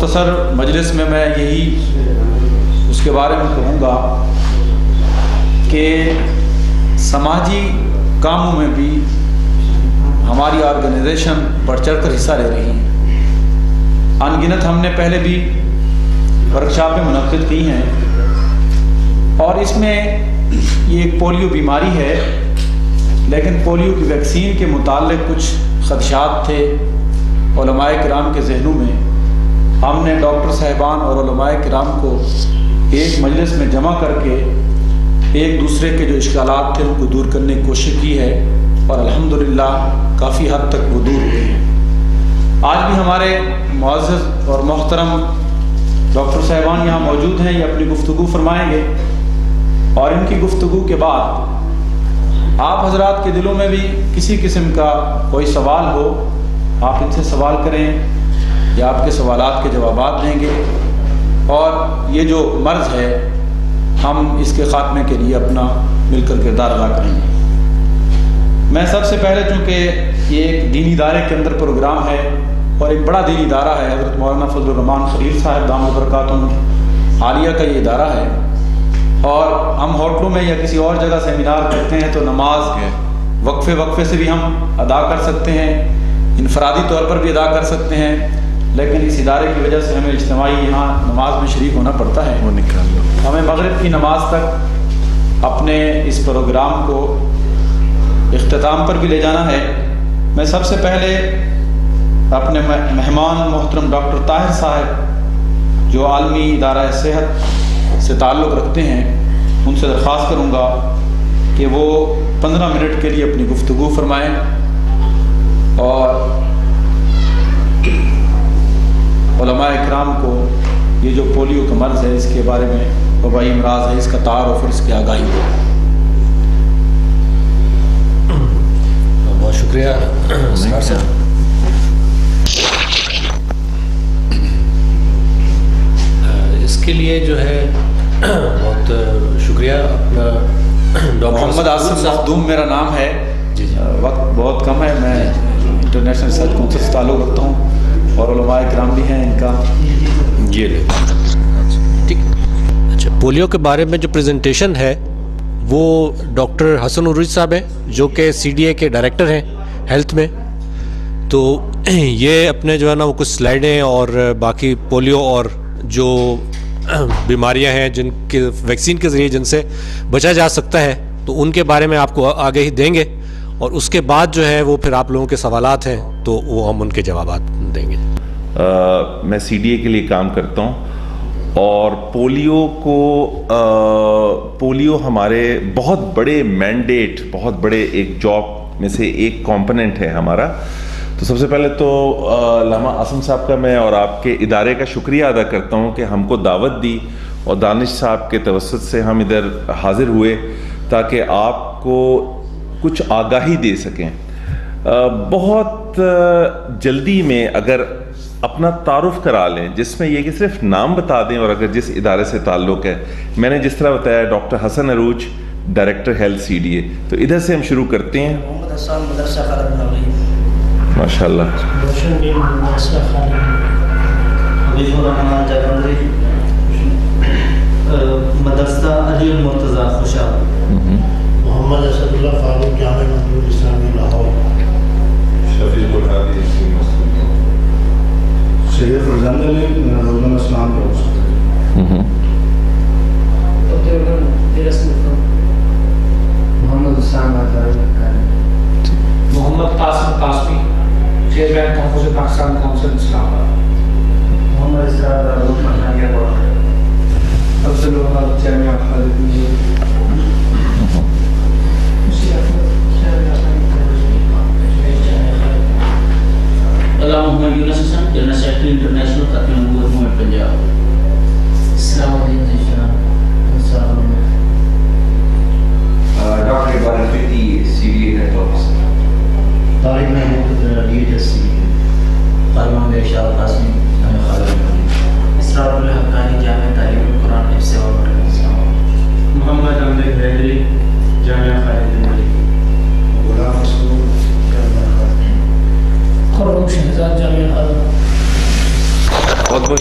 مختصر مجلس میں یہی اس کے بارے میں کہوں گا کہ سماجی کاموں میں بھی ہماری آرگنائزیشن بڑھ چڑھ کر حصہ لے رہی ہے. ان گنت ہم نے پہلے بھی ورکشاپیں منعقد کی ہیں، اور اس میں یہ ایک پولیو بیماری ہے، لیکن پولیو کی ویکسین کے متعلق کچھ خدشات تھے علماء کرام کے ذہنوں میں. ہم نے ڈاکٹر صاحبان اور علماء کرام کو ایک مجلس میں جمع کر کے ایک دوسرے کے جو اشکالات تھے ان کو دور کرنے کی کوشش کی ہے، اور الحمدللہ کافی حد تک وہ دور ہوئے ہیں. آج بھی ہمارے معزز اور محترم ڈاکٹر صاحبان یہاں موجود ہیں، یہ اپنی گفتگو فرمائیں گے، اور ان کی گفتگو کے بعد آپ حضرات کے دلوں میں بھی کسی قسم کا کوئی سوال ہو، آپ ان سے سوال کریں یا آپ کے سوالات کے جوابات دیں گے، اور یہ جو مرض ہے ہم اس کے خاتمے کے لیے اپنا مل کر کردار ادا کریں گے. میں سب سے پہلے، چونکہ یہ ایک دینی ادارے کے اندر پروگرام ہے اور ایک بڑا دینی ادارہ ہے، حضرت مولانا فضل الرحمان خلیل صاحب دامت برکاتہ عالیہ کا یہ ادارہ ہے، اور ہم ہوٹلوں میں یا کسی اور جگہ سیمینار کرتے ہیں تو نماز وقفے سے بھی ہم ادا کر سکتے ہیں، انفرادی طور پر بھی ادا کر سکتے ہیں، لیکن اس ادارے کی وجہ سے ہمیں اجتماعی یہاں نماز میں شریک ہونا پڑتا ہے. ہمیں مغرب کی نماز تک اپنے اس پروگرام کو اختتام پر بھی لے جانا ہے. میں سب سے پہلے اپنے مہمان محترم ڈاکٹر طاہر صاحب جو عالمی ادارہ صحت سے تعلق رکھتے ہیں ان سے درخواست کروں گا کہ وہ 15 منٹ کے لیے اپنی گفتگو فرمائیں، اور علماء اکرام کو یہ جو پولیو کا مرض ہے اس کے بارے میں، وبائی امراض ہے، اس کا تعارف اور اس کی آگاہی دیں. بہت شکریہ سر صاحب. اس کے لیے جو ہے بہت شکریہ اپنا ڈاکٹر محمد آصف مخدوم میرا نام ہے. جی وقت بہت کم ہے، میں انٹرنیشنل ریسرچ کونسل سے تعلق رکھتا ہوں اور علماء اکرام بھی ہیں ان کا. یہ لے ٹھیک. اچھا، پولیو کے بارے میں جو پریزنٹیشن ہے وہ ڈاکٹر حسن عروج صاحب ہیں جو کہ CDA کے ڈائریکٹر ہیں ہیلتھ میں. تو یہ اپنے جو ہے نا وہ کچھ سلائیڈیں اور باقی پولیو اور جو بیماریاں ہیں جن کے ویکسین کے ذریعے جن سے بچا جا سکتا ہے تو ان کے بارے میں آپ کو آگے ہی دیں گے، اور اس کے بعد جو ہے وہ پھر آپ لوگوں کے سوالات ہیں تو وہ ہم ان کے جوابات دیں گے. میں CDA کے لیے کام کرتا ہوں، اور پولیو ہمارے بہت بڑے مینڈیٹ، بہت بڑے ایک جاب میں سے ایک کمپوننٹ ہے ہمارا. تو سب سے پہلے تو علامہ عاصم صاحب کا میں اور آپ کے ادارے کا شکریہ ادا کرتا ہوں کہ ہم کو دعوت دی، اور دانش صاحب کے توسط سے ہم ادھر حاضر ہوئے تاکہ آپ کو کچھ آگاہی دے سکیں. بہت جلدی میں اگر اپنا تعارف کرا لیں، جس میں یہ کہ صرف نام بتا دیں، اور اگر جس ادارے سے تعلق ہے. میں نے جس طرح بتایا ڈاکٹر حسن عروج، ڈائریکٹر ہیلتھ CDA. تو ادھر سے ہم شروع کرتے ہیں. محمد حسان مدرسہ خالد ناوی. ماشاء اللہ. روشن بن مدرسہ خالد. حبیب الرحمان جگندری مدرسہ علی المرتضیٰ خوشاب. محمد اسد اللہ فاروق جامع مدرسہ اسلامی لاہور. شفیق الحادی سید فرزند علی نظام اسلام محمد حسان محمد قاسم قاسمی چیئرمین تحفظ پاکستان کونسل اسلام آباد. محمد اسرار دارالعلوم مدنیہ افضل الوہاب جامعہ خالد نژاد. علامہ محمد یونس حسن جنرل سیکرٹری انٹرنیشنل ختم نبوت موومنٹ پنجاب. اسلام الدین Zeeshan. Doctor Ibadat Faqi CDA head officer. Tariq Mahmood DHS فرمان ارشاد قاسمی جامعہ خالد. اسرار الحقانی جامعہ تعلیم قرآن حفظ و مرکز. محمد امجد حیدری جامعہ خالد نژاد. غلام مسعود خرم شہزاد جامعہ خالد. بہت بہت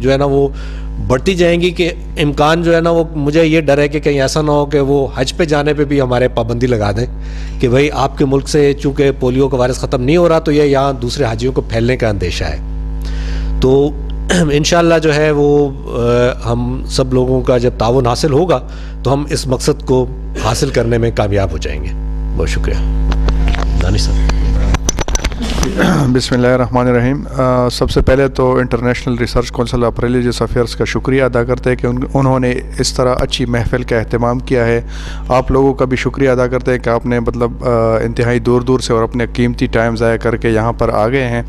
جو ہے نا وہ بڑھتی جائیں گی کہ امکان جو ہے نا وہ مجھے یہ ڈر ہے کہ کہیں ایسا نہ ہو کہ وہ حج پہ جانے پہ بھی ہمارے پابندی لگا دیں کہ بھائی آپ کے ملک سے چونکہ پولیو کا وائرس ختم نہیں ہو رہا تو یہ یہاں دوسرے حاجیوں کو پھیلنے کا اندیشہ ہے. تو انشاءاللہ جو ہے وہ ہم سب لوگوں کا جب تعاون حاصل ہوگا تو ہم اس مقصد کو حاصل کرنے میں کامیاب ہو جائیں گے. بہت شکریہ. دانش صاحب. بسم اللہ الرحمن الرحیم. سب سے پہلے تو international research council of religious affairs کا شکریہ ادا کرتے ہیں کہ انہوں نے اس طرح اچھی محفل کا اہتمام کیا ہے. آپ لوگوں کا بھی شکریہ ادا کرتے ہیں کہ آپ نے مطلب انتہائی دور دور سے اور اپنے قیمتی ٹائم ضائع کر کے یہاں پر آ گئے ہیں.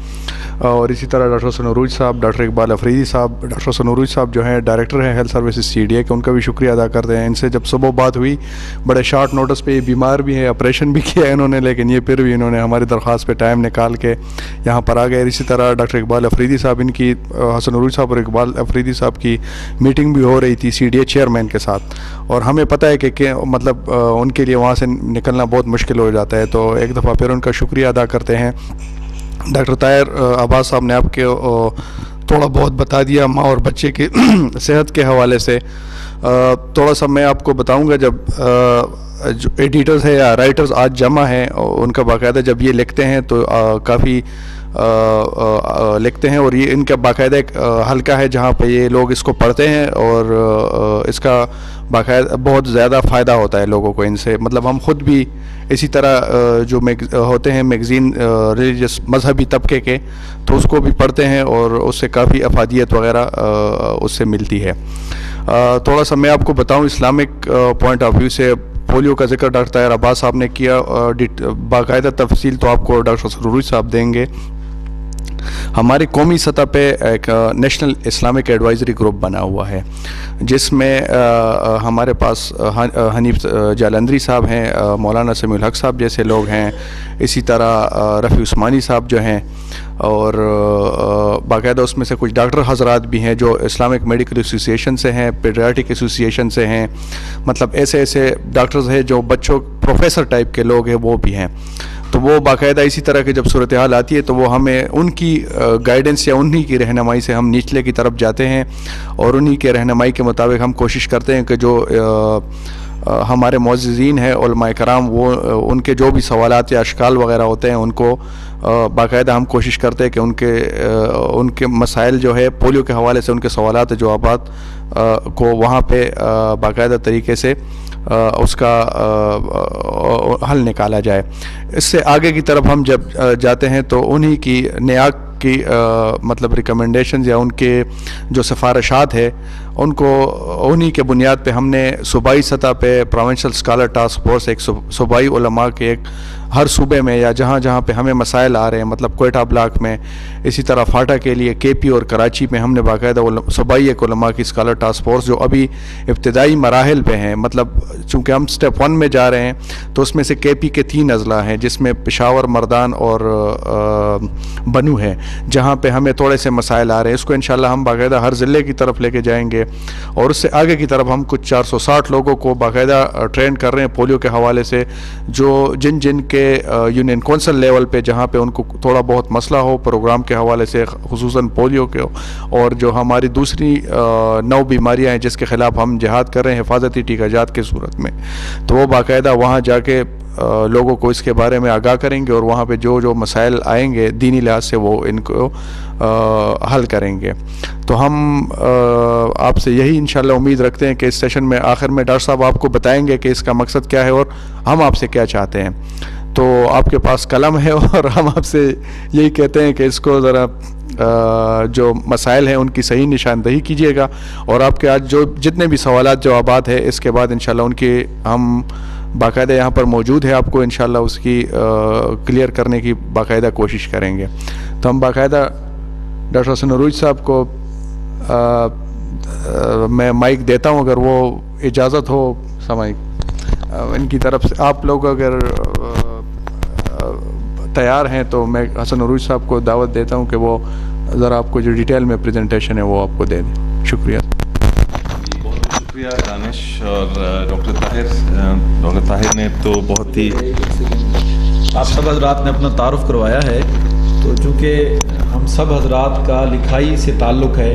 اور اسی طرح ڈاکٹر حسن عروج صاحب, ڈاکٹر اقبال افریدی صاحب. ڈاکٹر حسن عروج صاحب جو ہیں ڈائریکٹر ہیں ہیلتھ سروسز CDA کے, ان کا بھی شکریہ ادا کرتے ہیں. ان سے جب صبح بات ہوئی بڑے شارٹ نوٹس پہ, یہ بیمار بھی ہیں, آپریشن بھی کیا ہے انہوں نے, لیکن یہ پھر بھی انہوں نے ہماری درخواست پہ ٹائم نکال کے یہاں پر آ گئے. اسی طرح ڈاکٹر اقبال افریدی صاحب, ان کی حسن عروج صاحب اور اقبال افریدی صاحب کی میٹنگ بھی ہو رہی تھی CDA چیئرمین کے ساتھ, اور ہمیں پتہ ہے کہ مطلب ان کے لیے وہاں سے نکلنا بہت مشکل ہو جاتا ہے. تو ایک دفعہ پھر ان کا شکریہ ادا کرتے ہیں. ڈاکٹر طاہر عباس صاحب نے آپ کے تھوڑا بہت بتا دیا ماں اور بچے کی صحت کے حوالے سے. تھوڑا سا میں آپ کو بتاؤں گا, جب جو ایڈیٹرز ہے یا رائٹرز آج جمع ہیں ان کا باقاعدہ جب یہ لکھتے ہیں تو کافی لکھتے ہیں, اور یہ ان کا باقاعدہ ایک حلقہ ہے جہاں پہ یہ لوگ اس کو پڑھتے ہیں, اور اس کا باقاعدہ بہت زیادہ فائدہ ہوتا ہے لوگوں کو ان سے. مطلب ہم خود بھی اسی طرح جو ہوتے ہیں میگزین ریلیجیس مذہبی طبقے کے, تو اس کو بھی پڑھتے ہیں اور اس سے کافی افادیت وغیرہ اس سے ملتی ہے. تھوڑا سا میں آپ کو بتاؤں اسلامک پوائنٹ آف ویو سے. پولیو کا ذکر ڈاکٹر طاہر عباس صاحب نے کیا, باقاعدہ تفصیل تو آپ کو ڈاکٹر حسن عروج صاحب دیں گے. ہماری قومی سطح پہ ایک نیشنل اسلامک ایڈوائزری گروپ بنا ہوا ہے جس میں ہمارے پاس حنیف جالندری صاحب ہیں, مولانا سمیع الحق صاحب جیسے لوگ ہیں, اسی طرح رفیع عثمانی صاحب جو ہیں, اور باقاعدہ اس میں سے کچھ ڈاکٹر حضرات بھی ہیں جو اسلامک میڈیکل ایسوسیشن سے ہیں, پیڈیاٹرک ایسوسیشن سے ہیں. مطلب ایسے ایسے ڈاکٹرز ہیں جو بچوں پروفیسر ٹائپ کے لوگ ہیں وہ بھی ہیں. تو وہ باقاعدہ اسی طرح کی جب صورتحال آتی ہے تو وہ ہمیں ان کی گائیڈنس یا انہی کی رہنمائی سے ہم نچلے کی طرف جاتے ہیں, اور انہی کے رہنمائی کے مطابق ہم کوشش کرتے ہیں کہ جو ہمارے معززین ہیں علماء کرام, وہ ان کے جو بھی سوالات یا اشکال وغیرہ ہوتے ہیں ان کو باقاعدہ ہم کوشش کرتے ہیں کہ ان کے مسائل جو ہے پولیو کے حوالے سے ان کے سوالات جوابات کو وہاں پہ باقاعدہ طریقے سے اس کا حل نکالا جائے. اس سے آگے کی طرف ہم جب جاتے ہیں تو انہی کی نیاک کی مطلب ریکمنڈیشنز یا ان کے جو سفارشات ہے ان کو انہی کے بنیاد پہ ہم نے صوبائی سطح پہ پروونشل اسکالر ٹاسک فورس, ایک صوبائی علماء کے ایک ہر صوبے میں یا جہاں جہاں پہ ہمیں مسائل آ رہے ہیں, مطلب کوئٹہ بلاک میں, اسی طرح فاٹا کے لیے KP اور کراچی میں ہم نے باقاعدہ صوبائی ایک علماء کی اسکالر ٹاسک فورس جو ابھی ابتدائی مراحل پہ ہیں. مطلب چونکہ ہم سٹیپ 1 میں جا رہے ہیں تو اس میں سے KP کے 3 اضلاع ہیں جس میں پشاور, مردان اور بنو ہے, جہاں پہ ہمیں تھوڑے سے مسائل آ رہے ہیں. اس کو انشاءاللہ ہم باقاعدہ ہر ضلع کی طرف لے کے جائیں گے, اور اس سے آگے کی طرف ہم کچھ 460 لوگوں کو باقاعدہ ٹرین کر رہے ہیں پولیو کے حوالے سے, جو جن کے یونین کونسل لیول پہ جہاں پہ ان کو تھوڑا بہت مسئلہ ہو پروگرام کے حوالے سے, خصوصاً پولیو کے, اور جو ہماری دوسری 9 بیماریاں ہیں جس کے خلاف ہم جہاد کر رہے ہیں حفاظتی ٹیکہ جات کی صورت میں, تو وہ باقاعدہ وہاں جا کے لوگوں کو اس کے بارے میں آگاہ کریں گے, اور وہاں پہ جو مسائل آئیں گے دینی لحاظ سے وہ ان کو حل کریں گے. تو ہم آپ سے یہی انشاءاللہ امید رکھتے ہیں کہ اس سیشن میں آخر میں ڈاکٹر صاحب آپ کو بتائیں گے کہ اس کا مقصد کیا ہے اور ہم آپ سے کیا چاہتے ہیں. تو آپ کے پاس قلم ہے اور ہم آپ سے یہی کہتے ہیں کہ اس کو ذرا جو مسائل ہیں ان کی صحیح نشاندہی کیجیے گا, اور آپ کے آج جو جتنے بھی سوالات جوابات ہیں اس کے بعد انشاءاللہ ان کی ہم باقاعدہ یہاں پر موجود ہے, آپ کو انشاءاللہ اس کی کلیئر کرنے کی باقاعدہ کوشش کریں گے. تو ہم باقاعدہ ڈاکٹر حسن عروج صاحب کو میں مائک دیتا ہوں, اگر وہ اجازت ہو سامعین ان کی طرف سے. آپ لوگ اگر تیار ہیں تو میں حسن عروج صاحب کو دعوت دیتا ہوں کہ وہ ذرا آپ کو جو ڈیٹیل میں پریزنٹیشن ہے وہ آپ کو دے دیں. شکریہ. بہت شکریہ دانش اور ڈاکٹر طاہر نے تو بہت ہی آپ سب حضرات نے اپنا تعارف کروایا ہے، تو چونکہ ہم سب حضرات کا لکھائی سے تعلق ہے،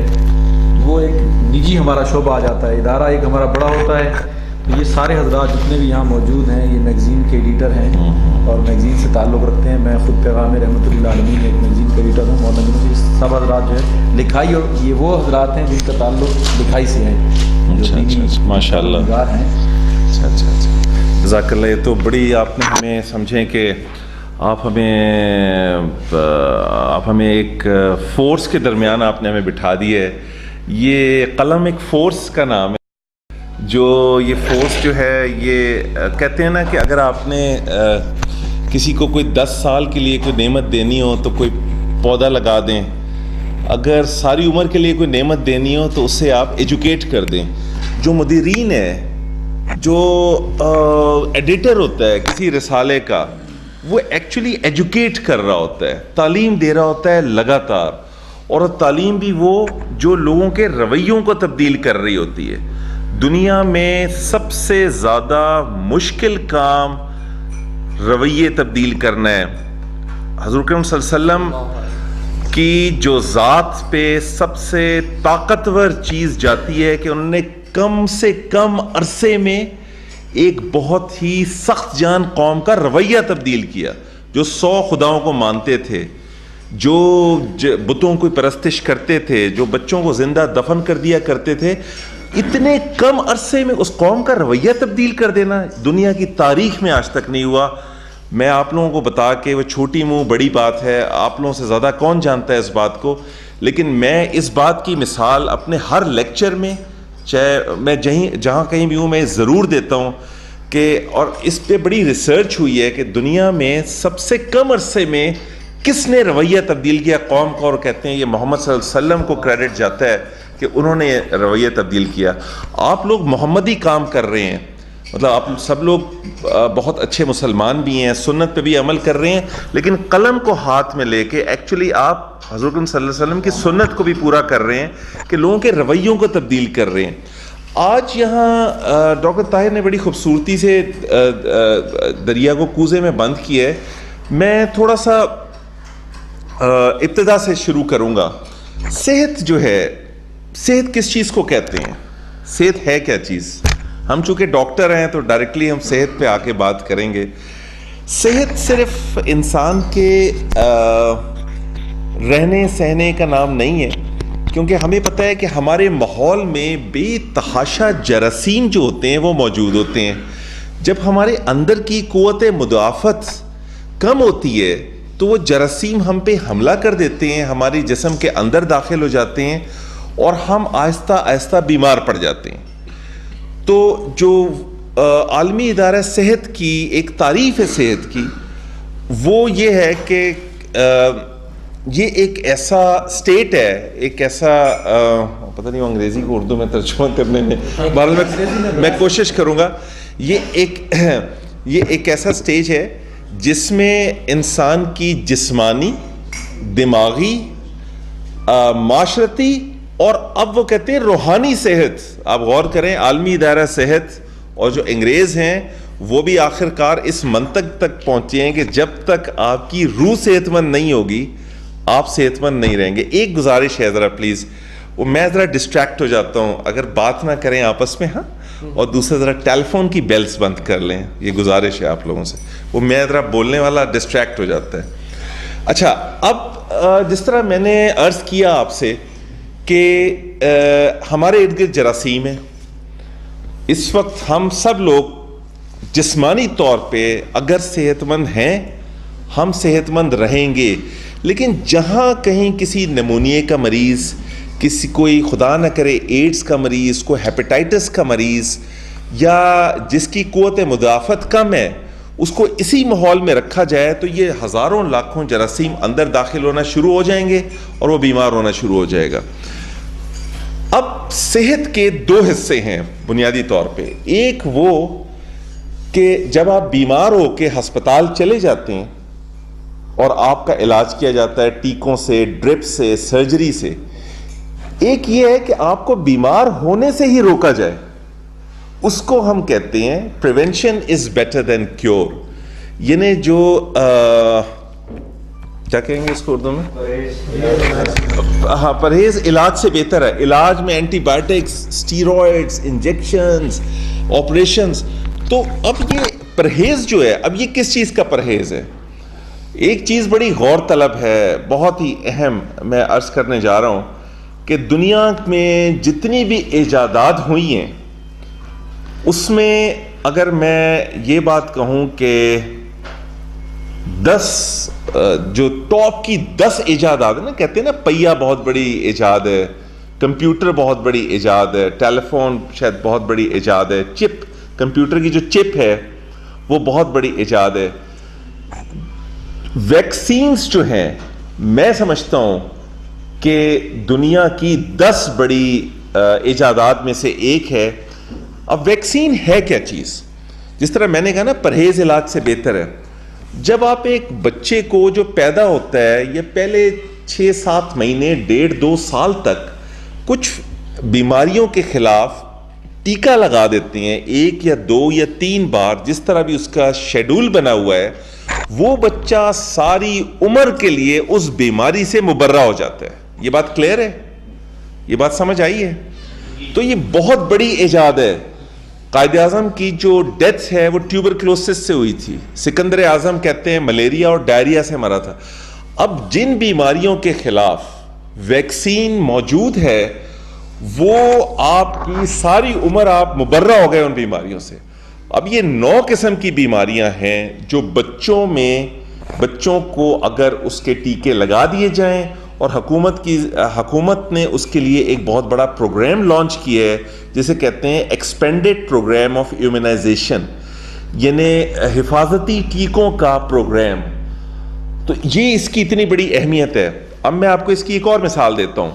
وہ ایک نجی ہمارا شعبہ آ جاتا ہے، ادارہ ایک ہمارا بڑا ہوتا ہے. تو یہ سارے حضرات جتنے بھی یہاں موجود ہیں یہ میگزین کے ایڈیٹر ہیں اور میگزین سے تعلق رکھتے ہیں. میں خود پیغام رحمۃ اللہ عالمین میں ایک میگزین کا ایڈیٹر ہوں. مولانا سب حضرات جو ہے لکھائی، اور یہ وہ حضرات ہیں جن کا تعلق لکھائی سے ہے، ماشاء اللہ ہیں. اچھا جزاک اللہ. یہ تو بڑی آپ نے ہمیں سمجھیں کہ آپ ہمیں ایک فورس کے درمیان آپ نے ہمیں بٹھا دی ہے. یہ قلم ایک فورس کا نام ہے، جو یہ فورس جو ہے یہ کہتے ہیں نا کہ اگر آپ نے کسی کو کوئی 10 سال کے لیے کوئی نعمت دینی ہو تو کوئی پودا لگا دیں، اگر ساری عمر کے لیے کوئی نعمت دینی ہو تو اسے آپ ایجوکیٹ کر دیں. جو مدیرین ہے، جو ایڈیٹر ہوتا ہے کسی رسالے کا، وہ ایکچولی ایجوکیٹ کر رہا ہوتا ہے، تعلیم دے رہا ہوتا ہے لگاتار، اور تعلیم بھی وہ جو لوگوں کے رویوں کو تبدیل کر رہی ہوتی ہے. دنیا میں سب سے زیادہ مشکل کام رویے تبدیل کرنا ہے. حضور کرم صلی اللہ علیہ وسلم کی جو ذات پہ سب سے طاقتور چیز جاتی ہے کہ انہوں نے کم سے کم عرصے میں ایک بہت ہی سخت جان قوم کا رویہ تبدیل کیا. جو 100 خداؤں کو مانتے تھے، جو بتوں کو پرستش کرتے تھے، جو بچوں کو زندہ دفن کر دیا کرتے تھے، اتنے کم عرصے میں اس قوم کا رویہ تبدیل کر دینا دنیا کی تاریخ میں آج تک نہیں ہوا. میں آپ لوگوں کو بتا کے وہ چھوٹی منہ بڑی بات ہے، آپ لوگوں سے زیادہ کون جانتا ہے اس بات کو، لیکن میں اس بات کی مثال اپنے ہر لیکچر میں، چاہے میں جہاں کہیں بھی ہوں، میں ضرور دیتا ہوں کہ، اور اس پہ بڑی ریسرچ ہوئی ہے کہ دنیا میں سب سے کم عرصے میں کس نے رویہ تبدیل کیا قوم کو، اور کہتے ہیں یہ محمد صلی اللہ علیہ وسلم کو کریڈٹ جاتا ہے کہ انہوں نے رویہ تبدیل کیا. آپ لوگ محمدی کام کر رہے ہیں، مطلب آپ سب لوگ بہت اچھے مسلمان بھی ہیں، سنت پہ بھی عمل کر رہے ہیں، لیکن قلم کو ہاتھ میں لے کے ایکچولی آپ حضور صلی اللہ علیہ وسلم کی سنت کو بھی پورا کر رہے ہیں کہ لوگوں کے رویوں کو تبدیل کر رہے ہیں. آج یہاں ڈاکٹر طاہر نے بڑی خوبصورتی سے دریا کو کوزے میں بند کیا ہے. میں تھوڑا سا ابتدا سے شروع کروں گا. صحت جو ہے، صحت کس چیز کو کہتے ہیں؟ صحت ہے کیا چیز؟ ہم چونکہ ڈاکٹر ہیں تو ڈائریکٹلی ہم صحت پہ آ کے بات کریں گے. صحت صرف انسان کے رہنے سہنے کا نام نہیں ہے، کیونکہ ہمیں پتہ ہے کہ ہمارے ماحول میں بے تحاشا جراثیم جو ہوتے ہیں وہ موجود ہوتے ہیں. جب ہمارے اندر کی قوت مدافعت کم ہوتی ہے تو وہ جراثیم ہم پہ حملہ کر دیتے ہیں، ہماری جسم کے اندر داخل ہو جاتے ہیں اور ہم آہستہ آہستہ بیمار پڑ جاتے ہیں. تو جو عالمی ادارہ صحت کی ایک تعریف ہے صحت کی، وہ یہ ہے کہ یہ ایک ایسا سٹیٹ ہے، ایک ایسا پتہ نہیں انگریزی کو اردو میں ترجمہ کرنے میں میں کوشش کروں گا. یہ ایک ایسا سٹیج ہے جس میں انسان کی جسمانی، دماغی، معاشرتی اور اب وہ کہتے ہیں روحانی صحت. آپ غور کریں، عالمی ادارہ صحت اور جو انگریز ہیں وہ بھی آخر کار اس منطق تک پہنچے ہیں کہ جب تک آپ کی روح صحت مند نہیں ہوگی آپ صحت مند نہیں رہیں گے. ایک گزارش ہے ذرا پلیز، وہ میں ذرا ڈسٹریکٹ ہو جاتا ہوں، اگر بات نہ کریں آپس میں، ہاں، اور دوسرا ذرا ٹیلی فون کی بیلز بند کر لیں، یہ گزارش ہے آپ لوگوں سے. وہ میں ذرا بولنے والا ڈسٹریکٹ ہو جاتا ہے. اچھا، اب جس طرح میں نے عرض کیا آپ سے کہ ہمارے ارد گرد جراثیم ہیں. اس وقت ہم سب لوگ جسمانی طور پہ اگر صحت مند ہیں، ہم صحت مند رہیں گے، لیکن جہاں کہیں کسی نمونیے کا مریض، کوئی خدا نہ کرے ایڈز کا مریض، کوئی ہیپیٹائٹس کا مریض، یا جس کی قوت مدافعت کم ہے، اس کو اسی ماحول میں رکھا جائے تو یہ ہزاروں لاکھوں جراثیم اندر داخل ہونا شروع ہو جائیں گے اور وہ بیمار ہونا شروع ہو جائے گا. اب صحت کے 2 حصے ہیں بنیادی طور پہ. ایک وہ کہ جب آپ بیمار ہو کے ہسپتال چلے جاتے ہیں اور آپ کا علاج کیا جاتا ہے ٹیکوں سے، ڈرپ سے، سرجری سے. ایک یہ ہے کہ آپ کو بیمار ہونے سے ہی روکا جائے، اس کو ہم کہتے ہیں prevention is better than cure. یعنی جو کیا کہیں گے اس کو اردو میں؟ ہاں، پرہیز علاج سے بہتر ہے. علاج میں antibiotics, steroids, injections, operations. تو اب یہ پرہیز جو ہے، اب یہ کس چیز کا پرہیز ہے؟ ایک چیز بڑی غور طلب ہے، بہت ہی اہم میں عرض کرنے جا رہا ہوں کہ دنیا میں جتنی بھی ایجادات ہوئی ہیں اس میں اگر میں یہ بات کہوں کہ 10 جو ٹاپ کی 10 ایجادات ہیں نا، کہتے ہیں نا پہیا بہت بڑی ایجاد ہے، کمپیوٹر بہت بڑی ایجاد ہے، ٹیلی فون شاید بہت بڑی ایجاد ہے، چپ، کمپیوٹر کی جو چپ ہے وہ بہت بڑی ایجاد ہے. ویکسینز جو ہیں میں سمجھتا ہوں کہ دنیا کی 10 بڑی ایجادات میں سے ایک ہے. اب ویکسین ہے کیا چیز؟ جس طرح میں نے کہا نا پرہیز علاج سے بہتر ہے. جب آپ ایک بچے کو جو پیدا ہوتا ہے یہ پہلے 6-7 مہینے 1.5-2 سال تک کچھ بیماریوں کے خلاف ٹیکہ لگا دیتے ہیں، 1 یا 2 یا 3 بار، جس طرح بھی اس کا شیڈول بنا ہوا ہے، وہ بچہ ساری عمر کے لیے اس بیماری سے مبرہ ہو جاتا ہے. یہ بات کلیئر ہے؟ یہ بات سمجھ آئی ہے؟ تو یہ بہت بڑی ایجاد ہے. قائد اعظم کی جو ڈیتھ ہے وہ ٹیوبرکلوسس سے ہوئی تھی. سکندر اعظم کہتے ہیں ملیریا اور ڈائریا سے مرا تھا. اب جن بیماریوں کے خلاف ویکسین موجود ہے وہ آپ کی ساری عمر آپ مبرہ ہو گئے ان بیماریوں سے. اب یہ 9 قسم کی بیماریاں ہیں جو بچوں کو اگر اس کے ٹیکے لگا دیے جائیں، اور حکومت نے اس کے لیے ایک بہت بڑا پروگرام لانچ کیا ہے جسے کہتے ہیں ایکسپینڈڈ پروگرام آف امیونائزیشن، یعنی حفاظتی ٹیکوں کا پروگرام. تو یہ اس کی اتنی بڑی اہمیت ہے. اب میں آپ کو اس کی ایک اور مثال دیتا ہوں.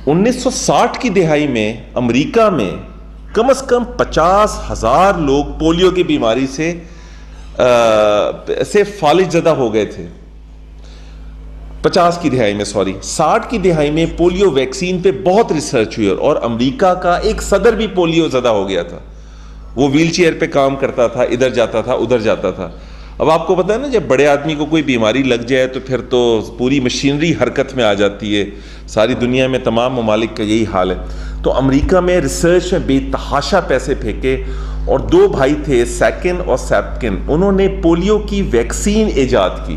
1960 کی دہائی میں امریکہ میں کم از کم 50,000 لوگ پولیو کی بیماری سے فالج زدہ ہو گئے تھے. 50 کی دہائی میں 60 کی دہائی میں پولیو ویکسین پہ بہت ریسرچ ہوئی اور امریکہ کا ایک صدر بھی پولیو زدہ ہو گیا تھا. وہ ویل چیئر پہ کام کرتا تھا، ادھر جاتا تھا ادھر جاتا تھا. اب آپ کو پتہ ہے نا جب بڑے آدمی کو کوئی بیماری لگ جائے تو پھر تو پوری مشینری حرکت میں آ جاتی ہے. ساری دنیا میں تمام ممالک کا یہی حال ہے. تو امریکہ میں ریسرچ میں بے تحاشا پیسے پھینکے اور 2 بھائی تھے، سیکن اور سیپکن، انہوں نے پولیو کی ویکسین ایجاد کی.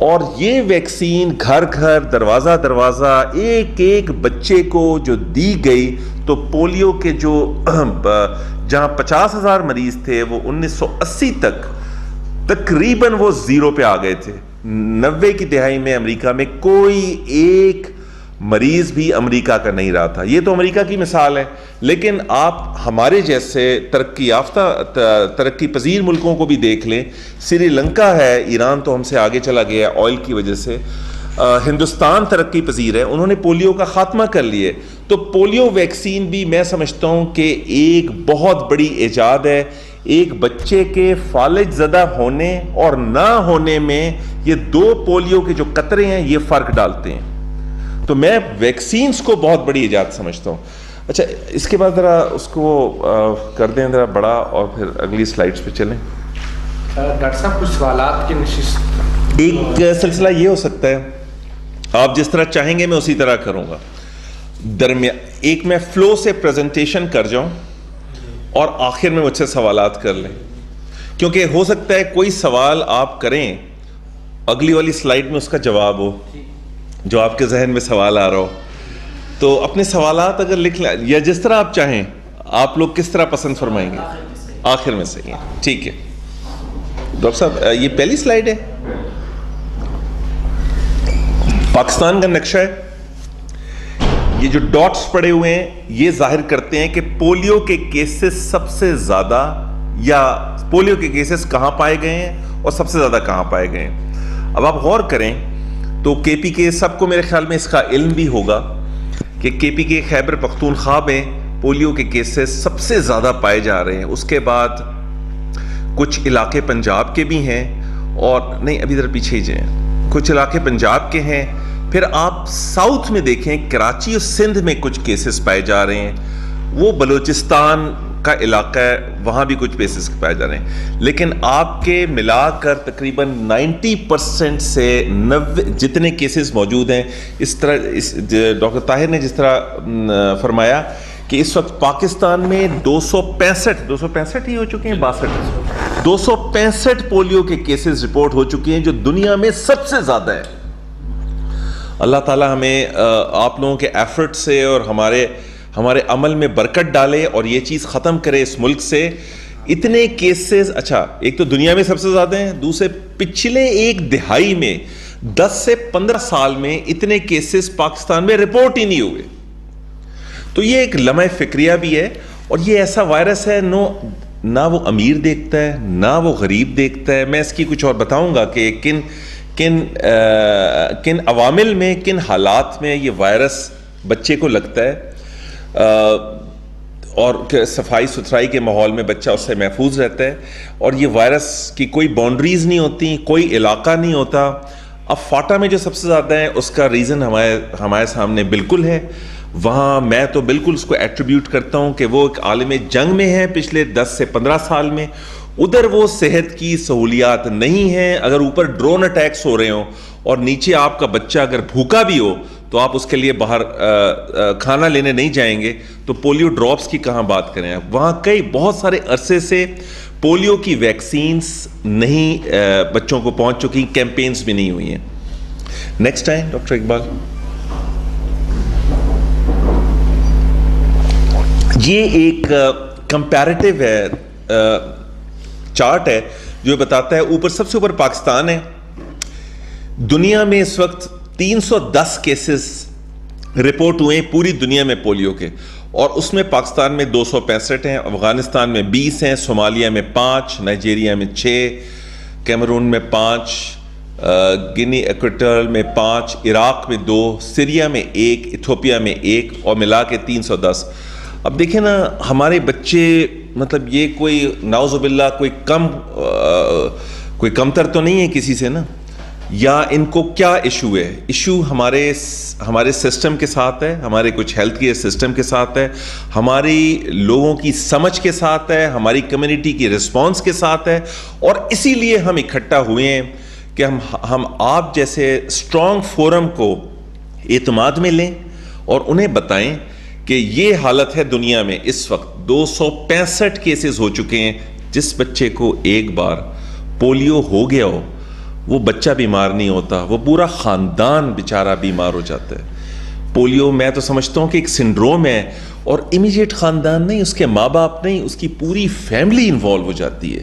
اور یہ ویکسین گھر گھر، دروازہ دروازہ، ایک ایک بچے کو جو دی گئی تو پولیو کے جو جہاں 50,000 مریض تھے وہ 1980 تک تقریباً وہ 0 پہ آ گئے تھے. 90 کی دہائی میں امریکہ میں کوئی ایک مریض بھی امریکہ کا نہیں رہا تھا. یہ تو امریکہ کی مثال ہے، لیکن آپ ہمارے جیسے ترقی یافتہ ترقی پذیر ملکوں کو بھی دیکھ لیں. سری لنکا ہے، ایران تو ہم سے آگے چلا گیا ہے آئل کی وجہ سے. ہندوستان ترقی پذیر ہے، انہوں نے پولیو کا خاتمہ کر لیے. تو پولیو ویکسین بھی میں سمجھتا ہوں کہ ایک بہت بڑی ایجاد ہے. ایک بچے کے فالج زدہ ہونے اور نہ ہونے میں یہ 2 پولیو کے جو قطرے ہیں یہ فرق ڈالتے ہیں. تو میں ویکسینز کو بہت بڑی ایجاد سمجھتا ہوں. اچھا، اس کے بعد ذرا اس کو کر دیں ذرا بڑا اور پھر اگلی سلائیڈز پہ چلیں. ڈاکٹر صاحب کچھ سوالات کی نشست. ایک سلسلہ یہ ہو سکتا ہے آپ جس طرح چاہیں گے میں اسی طرح کروں گا. ایک میں فلو سے پریزنٹیشن کر جاؤں اور آخر میں مجھ سے سوالات کر لیں، کیونکہ ہو سکتا ہے کوئی سوال آپ کریں اگلی والی سلائیڈ میں اس کا جواب ہو جو آپ کے ذہن میں سوال آ رہا ہو. تو اپنے سوالات اگر لکھ لیں یا جس طرح آپ چاہیں، آپ لوگ کس طرح پسند فرمائیں گے؟ آخر میں سے. ٹھیک ہے ڈاکٹر صاحب، یہ پہلی سلائیڈ ہے. پاکستان کا نقشہ ہے. یہ جو ڈاٹس پڑے ہوئے ہیں یہ ظاہر کرتے ہیں کہ پولیو کے کیسز سب سے زیادہ، یا پولیو کے کیسز کہاں پائے گئے ہیں اور سب سے زیادہ کہاں پائے گئے ہیں. اب آپ غور کریں تو کے پی کے، سب کو میرے خیال میں اس کا علم بھی ہوگا کہ کے پی کے خیبر پختونخوا میں پولیو کے کیسز سب سے زیادہ پائے جا رہے ہیں. اس کے بعد کچھ علاقے پنجاب کے بھی ہیں، اور نہیں ابھی ذرا پیچھے ہی جائیں، کچھ علاقے پنجاب کے ہیں. پھر آپ ساؤتھ میں دیکھیں کراچی اور سندھ میں کچھ کیسز پائے جا رہے ہیں. وہ بلوچستان کا علاقہ ہے وہاں بھی کچھ کیسز پائے جا رہے ہیں، لیکن آپ کے ملا کر تقریباً 90% سے 90 جتنے کیسز موجود ہیں، اس طرح ڈاکٹر طاہر نے جس طرح فرمایا کہ اس وقت پاکستان میں 265 ہی ہو چکے ہیں، 265 پولیو کے کیسز رپورٹ ہو چکے ہیں، جو دنیا میں سب سے زیادہ ہے۔ اللہ تعالی ہمیں آپ لوگوں کے ایفرٹ سے اور ہمارے عمل میں برکت ڈالے اور یہ چیز ختم کرے اس ملک سے۔ اتنے کیسز، اچھا ایک تو دنیا میں سب سے زیادہ ہیں، دوسرے پچھلے ایک دہائی میں 10 سے 15 سال میں اتنے کیسز پاکستان میں رپورٹ ہی نہیں ہوئے۔ تو یہ ایک لمحہ فکریہ بھی ہے، اور یہ ایسا وائرس ہے نہ وہ امیر دیکھتا ہے نہ وہ غریب دیکھتا ہے۔ میں اس کی کچھ اور بتاؤں گا کہ کن عوامل میں، کن حالات میں یہ وائرس بچے کو لگتا ہے، اور صفائی ستھرائی کے ماحول میں بچہ اس سے محفوظ رہتا ہے، اور یہ وائرس کی کوئی باؤنڈریز نہیں ہوتی، کوئی علاقہ نہیں ہوتا۔ اب فاٹا میں جو سب سے زیادہ ہے اس کا ریزن ہمارے سامنے بالکل ہے۔ وہاں میں تو بالکل اس کو ایٹریبیوٹ کرتا ہوں کہ وہ ایک عالم جنگ میں ہے پچھلے 10 سے 15 سال میں، ادھر وہ صحت کی سہولیات نہیں ہیں۔ اگر اوپر ڈرون اٹیکس ہو رہے ہوں اور نیچے آپ کا بچہ اگر بھوکا بھی ہو تو آپ اس کے لیے باہر کھانا لینے نہیں جائیں گے، تو پولیو ڈراپس کی کہاں بات کریں۔ وہاں بہت سارے عرصے سے پولیو کی ویکسینز نہیں بچوں کو پہنچ چکی، کیمپینز بھی نہیں ہوئی ہیں۔ نیکسٹ ٹائم ڈاکٹر اقبال، یہ ایک کمپیریٹیو ہے، چارٹ ہے جو بتاتا ہے، اوپر سب سے اوپر پاکستان ہے۔ دنیا میں اس وقت 310 کیسز رپورٹ ہوئے ہیں پوری دنیا میں پولیو کے، اور اس میں پاکستان میں 265 ہیں، افغانستان میں 20 ہیں، صومالیہ میں 5، نائجیریا میں 6، کیمرون میں 5، گنی ایکویٹورل میں 5، عراق میں 2، سیریا میں 1، ایتھوپیا میں 1، اور ملا کے 310۔ اب دیکھیں نا، ہمارے بچے مطلب یہ کوئی نعوذ باللہ کوئی کمتر تو نہیں ہے کسی سے نا، یا ان کو کیا ایشو ہے؟ ایشو ہمارے سسٹم کے ساتھ ہے، ہمارے کچھ ہیلتھ کیئر سسٹم کے ساتھ ہے، ہماری لوگوں کی سمجھ کے ساتھ ہے، ہماری کمیونٹی کی رسپانس کے ساتھ ہے، اور اسی لیے ہم اکٹھا ہوئے ہیں کہ ہم آپ جیسے اسٹرانگ فورم کو اعتماد میں لیں اور انہیں بتائیں کہ یہ حالت ہے دنیا میں اس وقت۔ 265 کیسز ہو چکے ہیں۔ جس بچے کو ایک بار پولیو ہو گیا ہو وہ بچہ بیمار نہیں ہوتا، وہ پورا خاندان بیچارہ بیمار ہو جاتا ہے۔ پولیو میں تو سمجھتا ہوں کہ ایک سنڈروم ہے، اور امیجیٹ خاندان نہیں، اس کے ماں باپ نہیں، اس کی پوری فیملی انوالو ہو جاتی ہے۔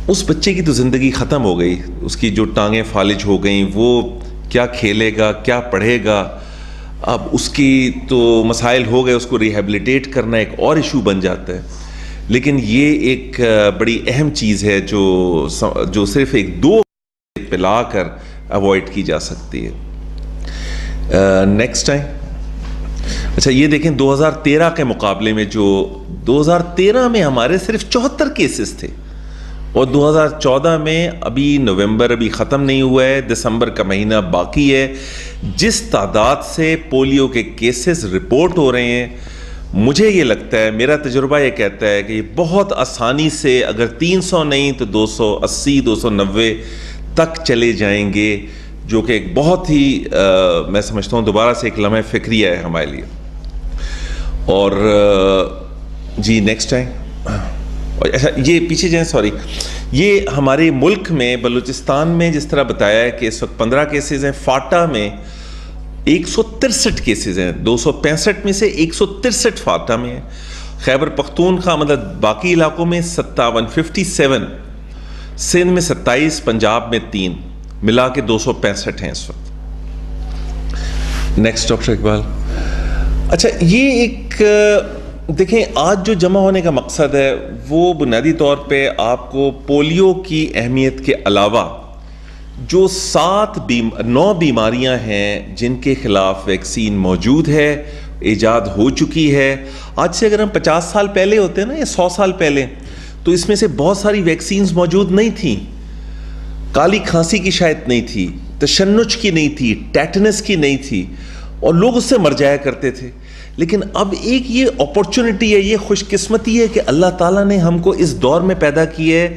اس بچے کی تو زندگی ختم ہو گئی، اس کی جو ٹانگیں فالج ہو گئیں، وہ کیا کھیلے گا، کیا پڑھے گا؟ اب اس کی تو مسائل ہو گئے، اس کو ریہیبلیٹیٹ کرنا ایک اور ایشو بن جاتا ہے۔ لیکن یہ ایک بڑی اہم چیز ہے جو صرف ایک دو پلا کر اوائڈ کی جا سکتی ہے۔ نیکسٹ ٹائم، اچھا یہ دیکھیں 2013 کے مقابلے میں، جو 2013 میں ہمارے صرف 74 کیسز تھے، اور 2014 میں ابھی نومبر ابھی ختم نہیں ہوا ہے، دسمبر کا مہینہ باقی ہے، جس تعداد سے پولیو کے کیسز رپورٹ ہو رہے ہیں، مجھے یہ لگتا ہے، میرا تجربہ یہ کہتا ہے کہ یہ بہت آسانی سے اگر 300 نہیں تو 280 290 تک چلے جائیں گے، جو کہ ایک بہت ہی میں سمجھتا ہوں دوبارہ سے ایک لمحہ فکریہ ہے ہمارے لیے۔ اور جی نیکسٹ ٹائم، اچھا یہ پیچھے جائیں، سوری، یہ ہمارے ملک میں بلوچستان میں جس طرح بتایا ہے کہ اس وقت 15 کیسز ہیں، فاٹا میں 163 کیسز ہیں، 265 میں سے 163 فاٹا میں ہیں، خیبر پختونخوا مطلب باقی علاقوں میں 57 سندھ میں 27، پنجاب میں 3، ملا کے 265 ہیں اس وقت۔ نیکسٹ ڈاکٹر اقبال، اچھا یہ ایک دیکھیں، آج جو جمع ہونے کا مقصد ہے وہ بنیادی طور پہ آپ کو پولیو کی اہمیت کے علاوہ جو 9 بیماریاں ہیں جن کے خلاف ویکسین موجود ہے، ایجاد ہو چکی ہے۔ آج سے اگر ہم 50 سال پہلے ہوتے ہیں نا، یا 100 سال پہلے، تو اس میں سے بہت ساری ویکسینز موجود نہیں تھیں۔ کالی کھانسی کی شاید نہیں تھی، تشنج کی نہیں تھی، ٹیٹنس کی نہیں تھی، اور لوگ اس سے مر جایا کرتے تھے۔ لیکن اب ایک یہ اپورچونٹی ہے, یہ خوش قسمتی ہے کہ اللہ تعالیٰ نے ہم کو اس دور میں پیدا کیا ہے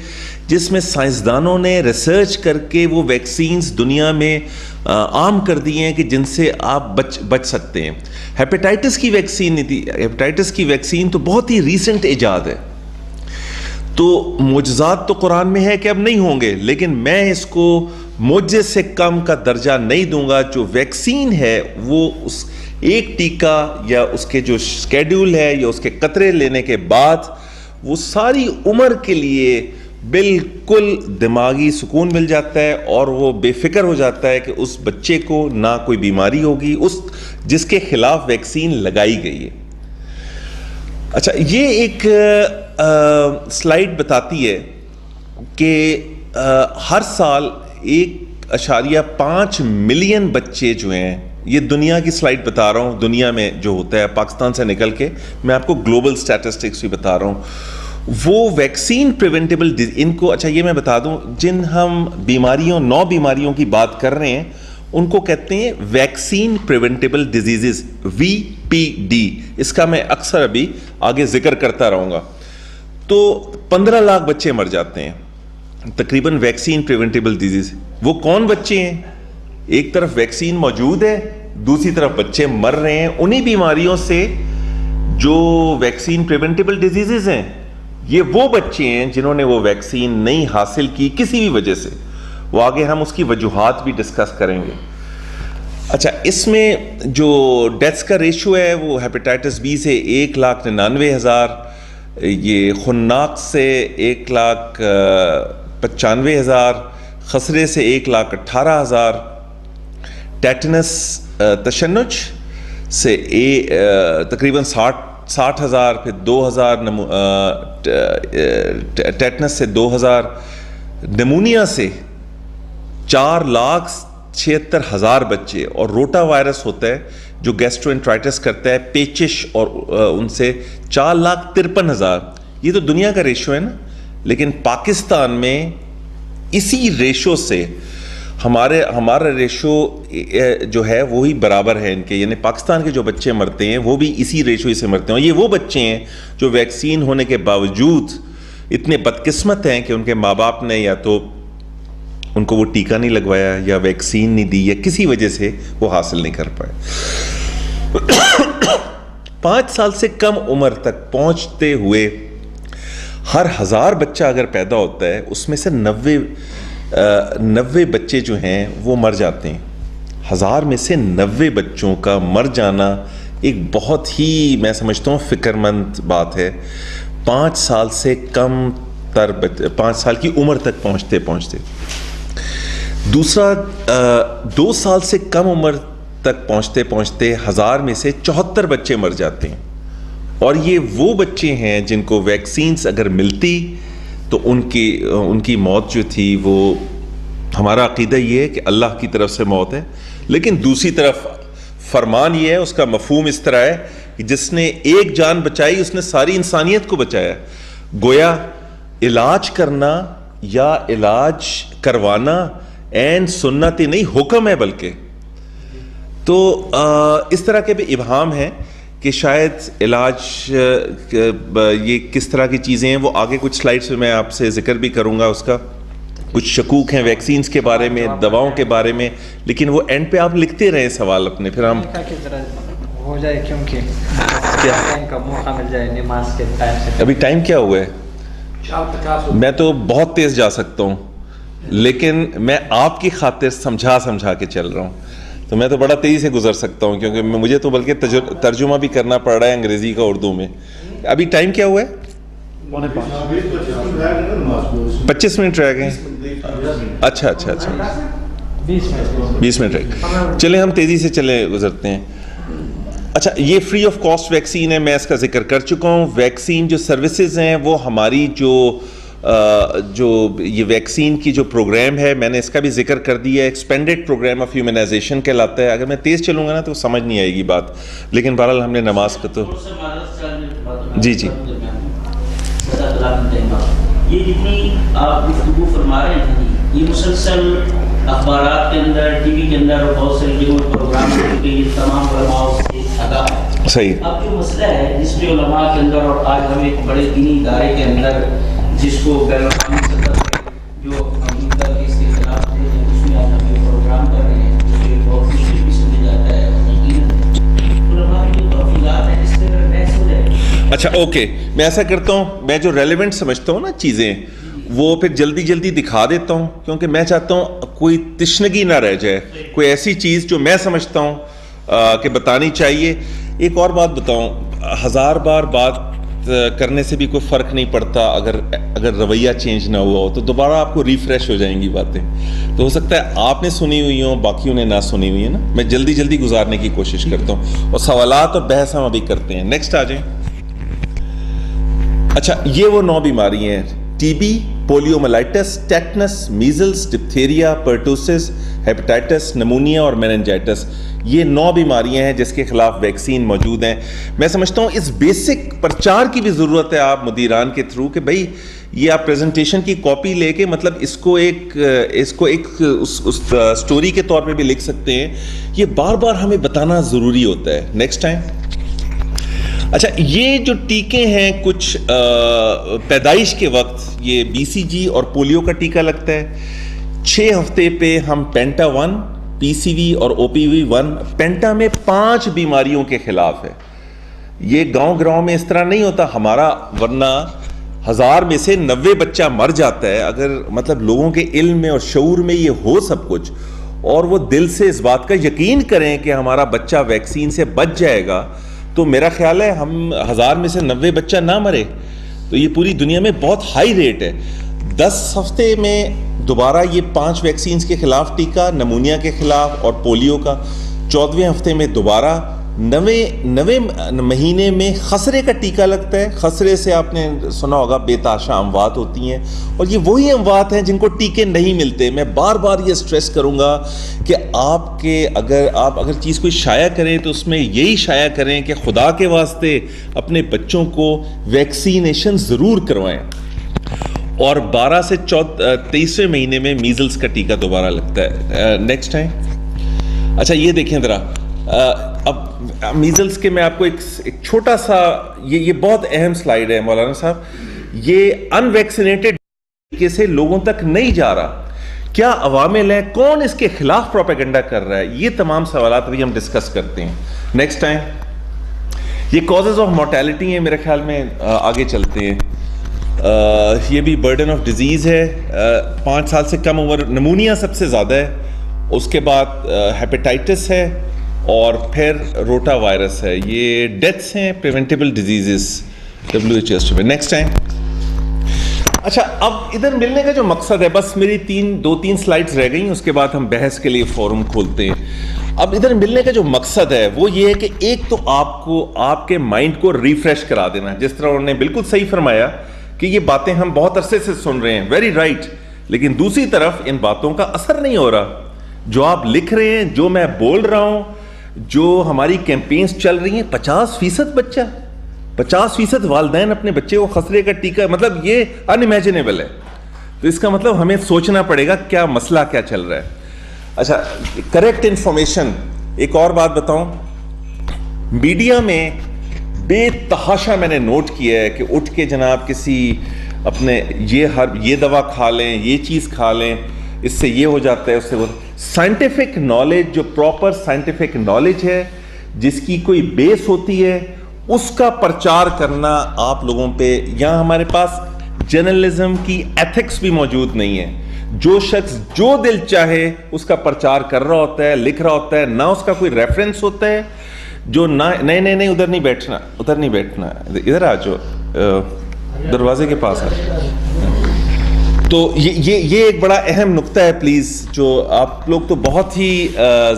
جس میں سائنسدانوں نے ریسرچ کر کے وہ ویکسینز دنیا میں عام کر دی ہیں کہ جن سے آپ بچ سکتے ہیں. ہیپیٹائٹس کی ویکسین نہیں تھی, ہیپیٹائٹس کی ویکسین تو بہت ہی ریسنٹ ایجاد ہے. تو معجزات تو قرآن میں ہے کہ اب نہیں ہوں گے, لیکن میں اس کو معجزے سے کم کا درجہ نہیں دوں گا. جو ویکسین ہے وہ اس ایک ٹیکہ یا اس کے جو سکیڈول ہے یا اس کے قطرے لینے کے بعد وہ ساری عمر کے لیے بالکل دماغی سکون مل جاتا ہے اور وہ بے فکر ہو جاتا ہے کہ اس بچے کو نہ کوئی بیماری ہوگی اس جس کے خلاف ویکسین لگائی گئی ہے. اچھا, یہ ایک سلائیڈ بتاتی ہے کہ ہر سال 1.5 ملین بچے جو ہیں, یہ دنیا کی سلائیڈ بتا رہا ہوں, دنیا میں جو ہوتا ہے پاکستان سے نکل کے میں آپ کو گلوبل سٹیٹسٹکس بھی بتا رہا ہوں, وہ ویکسین پریونٹیبل ان کو. اچھا یہ میں بتا دوں, جن ہم بیماریوں 9 بیماریوں کی بات کر رہے ہیں ان کو کہتے ہیں ویکسین پریونٹیبل ڈیزیزز, VPD. اس کا میں اکثر ابھی آگے ذکر کرتا رہوں گا. تو 15 لاکھ بچے مر جاتے ہیں تقریباً ویکسین پریونٹیبل ڈیزیز. وہ کون بچے ہیں؟ ایک طرف ویکسین موجود ہے, دوسری طرف بچے مر رہے ہیں انہی بیماریوں سے جو ویکسین پریونٹیبل ڈیزیزز ہیں. یہ وہ بچے ہیں جنہوں نے وہ ویکسین نہیں حاصل کی کسی بھی وجہ سے. وہ آگے ہم اس کی وجوہات بھی ڈسکس کریں گے. اچھا, اس میں جو ڈیتھس کا ریشو ہے وہ ہیپیٹائٹس بی سے 1,99,000, یہ خناق سے 1,95,000, خسرے سے 1,18,000, ٹیٹنس تشنج سے تقریباً 60,000, پھر 2,000 ٹیٹنس سے 2,000, نمونیا سے 4,76,000 بچے, اور روٹا وائرس ہوتا ہے جو گیسٹرو انٹرائٹس کرتا ہے, پیچش, اور ان سے 4,53,000. یہ تو دنیا کا ریشو ہے نا, لیکن پاکستان میں اسی ریشو سے ہمارا ریشو جو ہے وہی برابر ہے ان کے, یعنی پاکستان کے جو بچے مرتے ہیں وہ بھی اسی ریشو سے مرتے ہیں. یہ وہ بچے ہیں جو ویکسین ہونے کے باوجود اتنے بدقسمت ہیں کہ ان کے ماں باپ نے یا تو ان کو وہ ٹیکہ نہیں لگوایا یا ویکسین نہیں دی یا کسی وجہ سے وہ حاصل نہیں کر پائے. 5 سال سے کم عمر تک پہنچتے ہوئے ہر 1000 بچہ اگر پیدا ہوتا ہے اس میں سے 90 بچے جو ہیں وہ مر جاتے ہیں. 1000 میں سے 90 بچوں کا مر جانا ایک بہت ہی میں سمجھتا ہوں فکر مند بات ہے. 5 سال سے کم تر 5 سال کی عمر تک پہنچتے. دوسرا 2 سال سے کم عمر تک پہنچتے 1000 میں سے 74 بچے مر جاتے ہیں. اور یہ وہ بچے ہیں جن کو ویکسینز اگر ملتی تو ان کی موت جو تھی وہ, ہمارا عقیدہ یہ ہے کہ اللہ کی طرف سے موت ہے, لیکن دوسری طرف فرمان یہ ہے, اس کا مفہوم اس طرح ہے کہ جس نے ایک جان بچائی اس نے ساری انسانیت کو بچایا. گویا علاج کرنا یا علاج کروانا این سنت نہیں حکم ہے بلکہ. تو اس طرح کے بھی ابہام ہیں کہ شاید علاج یہ کس طرح کی چیزیں ہیں, وہ آگے کچھ سلائیڈز میں آپ سے ذکر بھی کروں گا. اس کا کچھ شکوک ہیں ویکسینز کے بارے میں, دواؤں کے بارے میں, لیکن وہ اینڈ پہ آپ لکھتے رہیں سوال اپنے, پھر ہم ہو جائے کیونکہ کا موقع مل جائے نماز کے ٹائم سے. ابھی ٹائم کیا ہوا ہے؟ میں تو بہت تیز جا سکتا ہوں, لیکن میں آپ کی خاطر سمجھا کے چل رہا ہوں, تو میں تو بڑا تیزی سے گزر سکتا ہوں کیونکہ مجھے تو بلکہ ترجمہ بھی کرنا پڑ رہا ہے انگریزی کا اردو میں. ابھی ٹائم کیا ہوا ہے؟ 25 منٹ رہ گئے. اچھا 20 منٹ رہ گئے. چلیں ہم تیزی سے گزرتے ہیں. اچھا, یہ فری آف کاسٹ ویکسین ہے, میں اس کا ذکر کر چکا ہوں. ویکسین جو سروسز ہیں وہ ہماری جو یہ ویکسین کی جو پروگرام ہے میں نے اس کا بھی ذکر کر دیا ہے, ایکسپینڈڈ پروگرام آف ہیومنائزیشن کہلاتا ہے. اگر میں تیز چلوں گا نا تو سمجھ نہیں آئے گی بات, لیکن بہرحال ہم نے نماز کا تو جی یہ جتنی آپ گفتگو فرما رہے ہیں یہ مسلسل اخبارات کے اندر, ٹی وی کے اندر اور بہت ساری جگہوں پروگرام کے یہ تمام علماء سے آگاہ ہے. صحیح. اب جو مسئلہ ہے جس میں علماء کے اندر اور آج ہم ایک بڑے دینی ادارے کے اندر جس کو بین الاقوامی سطح پہ جو امریکہ کے اس کے خلاف تھے اس میں آج ہم ایک پروگرام کر رہے ہیں جو ایک بہت مشکل بھی سمجھا جاتا ہے علماء کی جو توفیقات ہیں اس سے بحث ہو جائے. اچھا اوکے, میں ایسا کرتا ہوں, میں جو ریلیونٹ سمجھتا ہوں نا چیزیں وہ پھر جلدی جلدی دکھا دیتا ہوں, کیونکہ میں چاہتا ہوں کوئی تشنگی نہ رہ جائے, کوئی ایسی چیز جو میں سمجھتا ہوں کہ بتانی چاہیے. ایک اور بات بتاؤں, 1000 بار بات کرنے سے بھی کوئی فرق نہیں پڑتا اگر رویہ چینج نہ ہوا ہو تو دوبارہ آپ کو ریفریش ہو جائیں گی باتیں. تو ہو سکتا ہے آپ نے سنی ہوئی ہوں, باقیوں نے نہ سنی ہوئی ہے نا. میں جلدی جلدی گزارنے کی کوشش کرتا ہوں اور سوالات اور بحث ہم ابھی کرتے ہیں. نیکسٹ آ جائیں. اچھا, یہ وہ 9 بیماری ہیں: T B, poliomyelitis, tetanus, measles, diphtheria, pertussis, hepatitis, pneumonia اور میننجائٹس. یہ 9 بیماریاں ہیں جس کے خلاف ویکسین موجود ہیں. میں سمجھتا ہوں اس بیسک پرچار کی بھی ضرورت ہے آپ مدیران کے تھرو کہ بھائی یہ آپ پریزنٹیشن کی کاپی لے کے مطلب اس کو ایک سٹوری کے طور پہ بھی لکھ سکتے ہیں. یہ بار بار ہمیں بتانا ضروری ہوتا ہے. Next time. اچھا, یہ جو ٹیکے ہیں کچھ پیدائش کے وقت یہ بی سی جی اور پولیو کا ٹیکہ لگتا ہے. 6 ہفتے پہ ہم پینٹا 1, پی سی وی اور او پی وی 1. پینٹا میں 5 بیماریوں کے خلاف ہے. یہ گاؤں میں اس طرح نہیں ہوتا ہمارا, ورنہ 1000 میں سے 90 بچہ مر جاتا ہے. اگر مطلب لوگوں کے علم میں اور شعور میں یہ ہو سب کچھ اور وہ دل سے اس بات کا یقین کریں کہ ہمارا بچہ ویکسین سے بچ جائے گا تو میرا خیال ہے ہم 1000 میں سے 90 بچہ نہ مرے. تو یہ پوری دنیا میں بہت ہائی ریٹ ہے. 10 ہفتے میں دوبارہ یہ 5 ویکسینز کے خلاف ٹیکہ, نمونیا کے خلاف اور پولیو کا. 14ویں ہفتے میں دوبارہ 9ویں مہینے میں خسرے کا ٹیکہ لگتا ہے. خسرے سے آپ نے سنا ہوگا بے تحاشا اموات ہوتی ہیں اور یہ وہی اموات ہیں جن کو ٹیکے نہیں ملتے. میں بار بار یہ سٹریس کروں گا کہ اگر چیز کوئی شائع کریں تو اس میں یہی شائع کریں کہ خدا کے واسطے اپنے بچوں کو ویکسینیشن ضرور کروائیں. اور 12 سے 23ویں مہینے میں میزلز کا ٹیکہ دوبارہ لگتا ہے. Next time. اچھا, یہ دیکھیں ذرا, اب میزلز کے میں آپ کو ایک چھوٹا سا, یہ بہت اہم سلائیڈ ہے مولانا صاحب. یہ ان ویکسینیٹڈ طریقے سے لوگوں تک نہیں جا رہا. کیا عوامل ہیں, کون اس کے خلاف پروپیگنڈا کر رہا ہے, یہ تمام سوالات ابھی ہم ڈسکس کرتے ہیں. Next time. یہ کازز آف مورٹیلٹی ہیں, میرے خیال میں آگے چلتے ہیں. یہ بھی برڈن آف ڈیزیز ہے. 5 سال سے کم عمر, نمونیا سب سے زیادہ ہے, اس کے بعد ہیپیٹائٹس ہے اور پھر روٹا وائرس ہے. یہ ڈیتھس ہیں, پریونٹیبل ڈیزیزز WHO میں. Next time. اچھا, اب ادھر ملنے کا جو مقصد ہے, بس میری 2-3 سلائڈز رہ گئیں, اس کے بعد ہم بحث کے لیے فورم کھولتے ہیں. اب ادھر ملنے کا جو مقصد ہے وہ یہ ہے کہ ایک تو آپ کے مائنڈ کو ریفریش کرا دینا, جس طرح انہوں نے بالکل صحیح فرمایا کہ یہ باتیں ہم بہت عرصے سے سن رہے ہیں, ویری رائٹ, لیکن دوسری طرف ان باتوں کا اثر نہیں ہو رہا. جو آپ لکھ رہے ہیں, جو میں بول رہا ہوں, جو ہماری کیمپینز چل رہی ہیں, 50% بچہ, 50% والدین اپنے بچے کو خسرے کا ٹیکہ, مطلب یہ ان امیجنیبل ہے. تو اس کا مطلب ہمیں سوچنا پڑے گا کیا مسئلہ کیا چل رہا ہے. اچھا, کریکٹ انفارمیشن. ایک اور بات بتاؤں, میڈیا میں بے تحاشا میں نے نوٹ کیا ہے کہ اٹھ کے جناب کسی اپنے یہ دوا کھا لیں, یہ چیز کھا لیں, اس سے یہ ہو جاتا ہے, اس سے وہ. سائنٹیفک نالج, جو پراپر سائنٹیفک نالج ہے, جس کی کوئی بیس ہوتی ہے, اس کا پرچار کرنا آپ لوگوں پہ. یہاں ہمارے پاس جرنلزم کی ایتھکس بھی موجود نہیں ہے. جو شخص جو دل چاہے اس کا پرچار کر رہا ہوتا ہے, لکھ رہا ہوتا ہے, نہ اس کا کوئی ریفرنس ہوتا ہے. جو نہیں ادھر نہیں بیٹھنا, ادھر آ جاؤ, دروازے کے پاس آ. تو یہ ایک بڑا اہم نقطہ ہے پلیز, جو آپ لوگ تو بہت ہی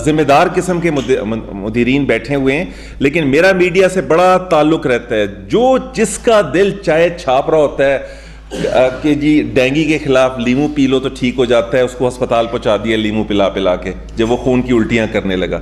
ذمہ دار قسم کے مدیرین بیٹھے ہوئے ہیں, لیکن میرا میڈیا سے بڑا تعلق رہتا ہے. جو جس کا دل چاہے چھاپ رہا ہوتا ہے. کہ جی ڈینگی کے خلاف لیمو پی لو تو ٹھیک ہو جاتا ہے, اس کو ہسپتال پہنچا دیا لیمو پلا پلا کے جب وہ خون کی الٹیاں کرنے لگا.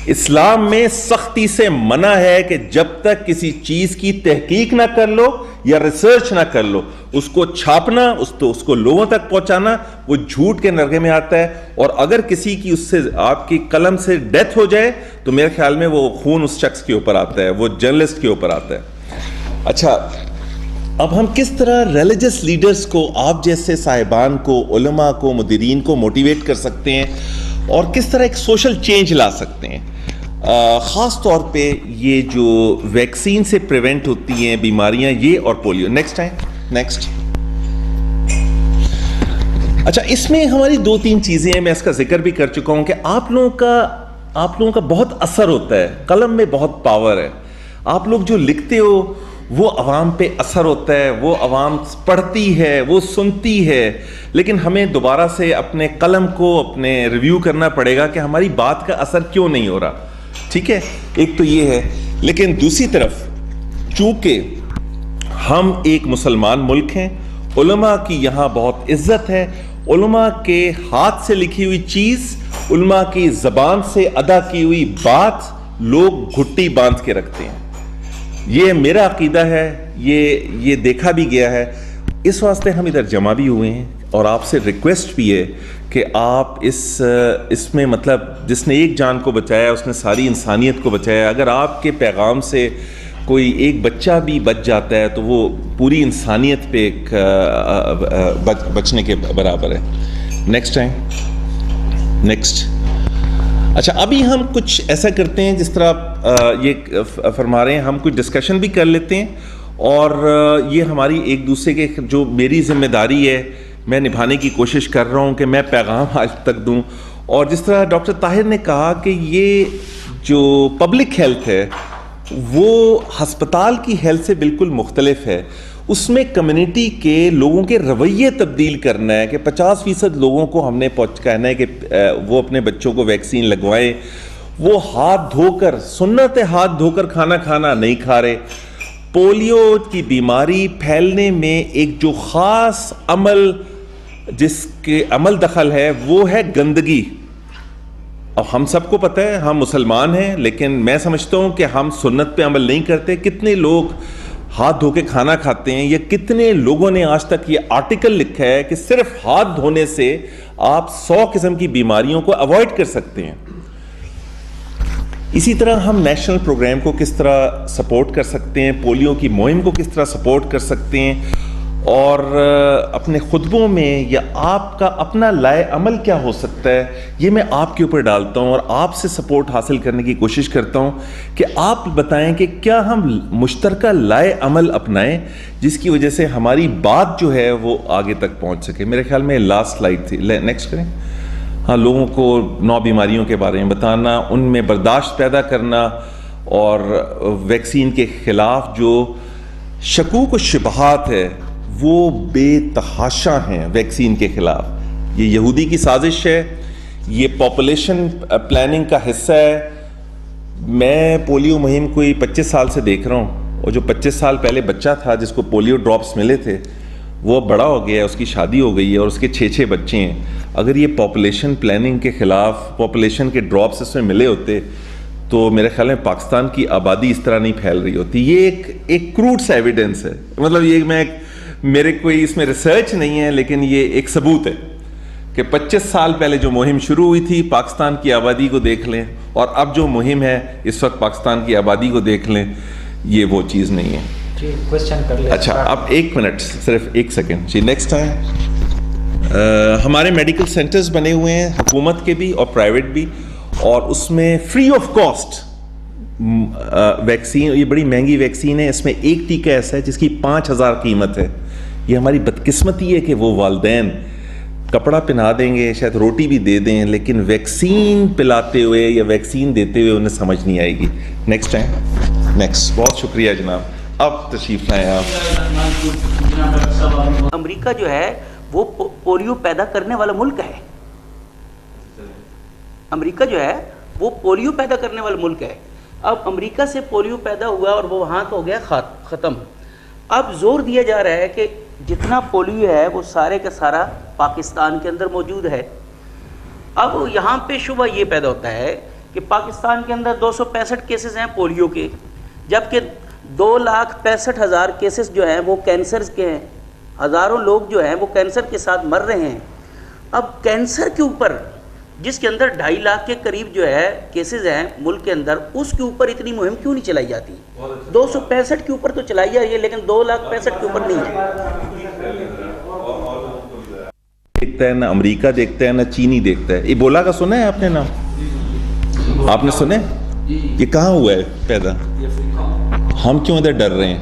اسلام میں سختی سے منع ہے کہ جب تک کسی چیز کی تحقیق نہ کر لو یا ریسرچ نہ کر لو, اس کو چھاپنا, اس کو لوگوں تک پہنچانا وہ جھوٹ کے نرغے میں آتا ہے. اور اگر کسی کی اس سے آپ کی قلم سے ڈیتھ ہو جائے تو میرے خیال میں وہ خون اس شخص کے اوپر آتا ہے, وہ جرنلسٹ کے اوپر آتا ہے. اچھا, اب ہم کس طرح ریلیجس لیڈرز کو, آپ جیسے صاحبان کو, علماء کو, مدیرین کو موٹیویٹ کر سکتے ہیں اور کس طرح ایک سوشل چینج لا سکتے ہیں, خاص طور پہ یہ جو ویکسین سے پریونٹ ہوتی ہیں بیماریاں یہ اور پولیو. Next time next. اچھا, اس میں ہماری 2-3 چیزیں ہیں, میں اس کا ذکر بھی کر چکا ہوں کہ آپ لوگوں کا بہت اثر ہوتا ہے, قلم میں بہت پاور ہے. آپ لوگ جو لکھتے ہو وہ عوام پہ اثر ہوتا ہے, وہ عوام پڑھتی ہے, وہ سنتی ہے, لیکن ہمیں دوبارہ سے اپنے قلم کو اپنے ریویو کرنا پڑے گا کہ ہماری بات کا اثر کیوں نہیں ہو رہا. ٹھیک ہے, ایک تو یہ ہے. لیکن دوسری طرف چونکہ ہم ایک مسلمان ملک ہیں, علماء کی یہاں بہت عزت ہے, علماء کے ہاتھ سے لکھی ہوئی چیز, علماء کی زبان سے ادا کی ہوئی بات لوگ گھٹی باندھ کے رکھتے ہیں. یہ میرا عقیدہ ہے, یہ دیکھا بھی گیا ہے. اس واسطے ہم ادھر جمع بھی ہوئے ہیں اور آپ سے ریکویسٹ بھی ہے کہ آپ اس میں مطلب جس نے ایک جان کو بچایا اس نے ساری انسانیت کو بچایا. اگر آپ کے پیغام سے کوئی ایک بچہ بھی بچ جاتا ہے تو وہ پوری انسانیت پہ ایک بچنے کے برابر ہے. Next time next. اچھا, ابھی ہم کچھ ایسا کرتے ہیں جس طرح یہ فرما رہے ہیں, ہم کچھ ڈسکشن بھی کر لیتے ہیں اور یہ ہماری ایک دوسرے کے جو میری ذمہ داری ہے میں نبھانے کی کوشش کر رہا ہوں کہ میں پیغام آج تک دوں. اور جس طرح ڈاکٹر طاہر نے کہا کہ یہ جو پبلک ہیلتھ ہے وہ ہسپتال کی ہیلتھ سے بالکل مختلف ہے. اس میں کمیونٹی کے لوگوں کے رویے تبدیل کرنا ہے کہ 50% لوگوں کو ہم نے کہنا ہے کہ وہ اپنے بچوں کو ویکسین لگوائیں. وہ ہاتھ دھو کر, سنت ہے ہاتھ دھو کر کھانا کھانا, نہیں کھا رہے. پولیو کی بیماری پھیلنے میں ایک جو خاص عمل جس کے عمل دخل ہے وہ ہے گندگی. اب ہم سب کو پتہ ہے ہم مسلمان ہیں, لیکن میں سمجھتا ہوں کہ ہم سنت پہ عمل نہیں کرتے. کتنے لوگ ہاتھ دھو کے کھانا کھاتے ہیں, یا کتنے لوگوں نے آج تک یہ آرٹیکل لکھا ہے کہ صرف ہاتھ دھونے سے آپ 100 قسم کی بیماریوں کو اوائڈ کر سکتے ہیں. اسی طرح ہم نیشنل پروگرام کو کس طرح سپورٹ کر سکتے ہیں, پولیو کی مہم کو کس طرح سپورٹ کر سکتے ہیں, اور اپنے خطبوں میں یا آپ کا اپنا لائے عمل کیا ہو سکتا ہے, یہ میں آپ کے اوپر ڈالتا ہوں اور آپ سے سپورٹ حاصل کرنے کی کوشش کرتا ہوں کہ آپ بتائیں کہ کیا ہم مشترکہ لائے عمل اپنائیں جس کی وجہ سے ہماری بات جو ہے وہ آگے تک پہنچ سکے. میرے خیال میں لاسٹ سلائیڈ تھی, نیکسٹ کریں. ہاں, لوگوں کو 9 بیماریوں کے بارے میں بتانا, ان میں برداشت پیدا کرنا, اور ویکسین کے خلاف جو شکوک و شبہات ہے وہ بے تحاشا ہیں ویکسین کے خلاف. یہ یہودی کی سازش ہے, یہ پاپولیشن پلاننگ کا حصہ ہے. میں پولیو مہم کوئی 25 سال سے دیکھ رہا ہوں, اور جو 25 سال پہلے بچہ تھا جس کو پولیو ڈراپس ملے تھے وہ بڑا ہو گیا ہے, اس کی شادی ہو گئی ہے اور اس کے 6 بچے ہیں. اگر یہ پاپولیشن پلاننگ کے خلاف پاپولیشن کے ڈراپس اس میں ملے ہوتے تو میرے خیال میں پاکستان کی آبادی اس طرح نہیں پھیل رہی ہوتی. یہ ایک کروڈ سا ایویڈنس ہے, مطلب یہ میرے کوئی اس میں ریسرچ نہیں ہے, لیکن یہ ایک ثبوت ہے کہ 25 سال پہلے جو مہم شروع ہوئی تھی, پاکستان کی آبادی کو دیکھ لیں, اور اب جو مہم ہے اس وقت پاکستان کی آبادی کو دیکھ لیں, یہ وہ چیز نہیں ہے. اچھا, اب 1 منٹ, صرف 1 سیکنڈ جی. Next time. ہمارے میڈیکل سینٹرز بنے ہوئے ہیں, حکومت کے بھی اور پرائیویٹ بھی, اور اس میں فری آف کاسٹ ویکسین, یہ بڑی مہنگی ویکسین ہے, اس میں ایک ٹیکہ ایسا ہے جس کی 5000 قیمت ہے. یہ ہماری بدقسمتی ہے کہ وہ والدین کپڑا پہنا دیں گے, شاید روٹی بھی دے دیں, لیکن ویکسین پلاتے ہوئے یا ویکسین دیتے ہوئے انہیں سمجھ نہیں آئے گی. Next time next. بہت شکریہ جناب, اب تشریف لائیں آپ. امریکہ جو ہے وہ پولیو پیدا کرنے والا ملک ہے. امریکہ جو ہے وہ پولیو پیدا کرنے والا ملک ہے. اب امریکہ سے پولیو پیدا ہوا اور وہ وہاں کا ہو گیا ختم. اب زور دیا جا رہا ہے کہ جتنا پولیو ہے وہ سارے کا سارا پاکستان کے اندر موجود ہے. اب یہاں پہ شبہ یہ پیدا ہوتا ہے کہ پاکستان کے اندر 265 کیسز ہیں پولیو کے، جبکہ 2,65,000 کیسز جو ہیں وہ کینسر کے ہیں. ہزاروں لوگ جو ہیں وہ کینسر کے ساتھ مر رہے ہیں. اب کینسر کے اوپر جس کے اندر 2.5 لاکھ کے قریب جو ہے کیسز ہیں ملک کے اندر، اس کے اوپر اتنی مہم کیوں نہیں چلائی جاتی؟ 265 کے اوپر تو چلائی جا رہی ہے لیکن 2,65,000 کے اوپر نہیں ہے. دیکھتا ہے نہ امریکہ دیکھتا ہے نہ چینی دیکھتا ہے. ایبولا کا سنا ہے آپ نے نام؟ آپ نے سنا ہے یہ کہاں ہوا ہے پیدا؟ ہم کیوں ادھر ڈر رہے ہیں؟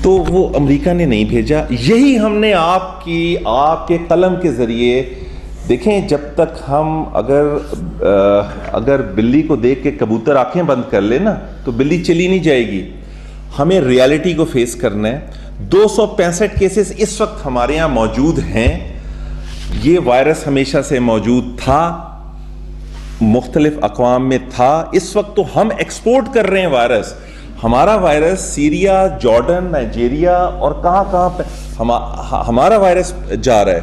تو وہ امریکہ نے نہیں بھیجا. یہی ہم نے آپ کے قلم کے ذریعے دیکھیں. جب تک ہم اگر بلی کو دیکھ کے کبوتر آنکھیں بند کر لے نا تو بلی چلی نہیں جائے گی. ہمیں ریالٹی کو فیس کرنا ہے. 265 کیسز اس وقت ہمارے یہاں موجود ہیں. یہ وائرس ہمیشہ سے موجود تھا، مختلف اقوام میں تھا. اس وقت تو ہم ایکسپورٹ کر رہے ہیں وائرس. ہمارا وائرس سیریا، جارڈن، نائجیریا اور کہاں پہ ہمارا وائرس جا رہا ہے.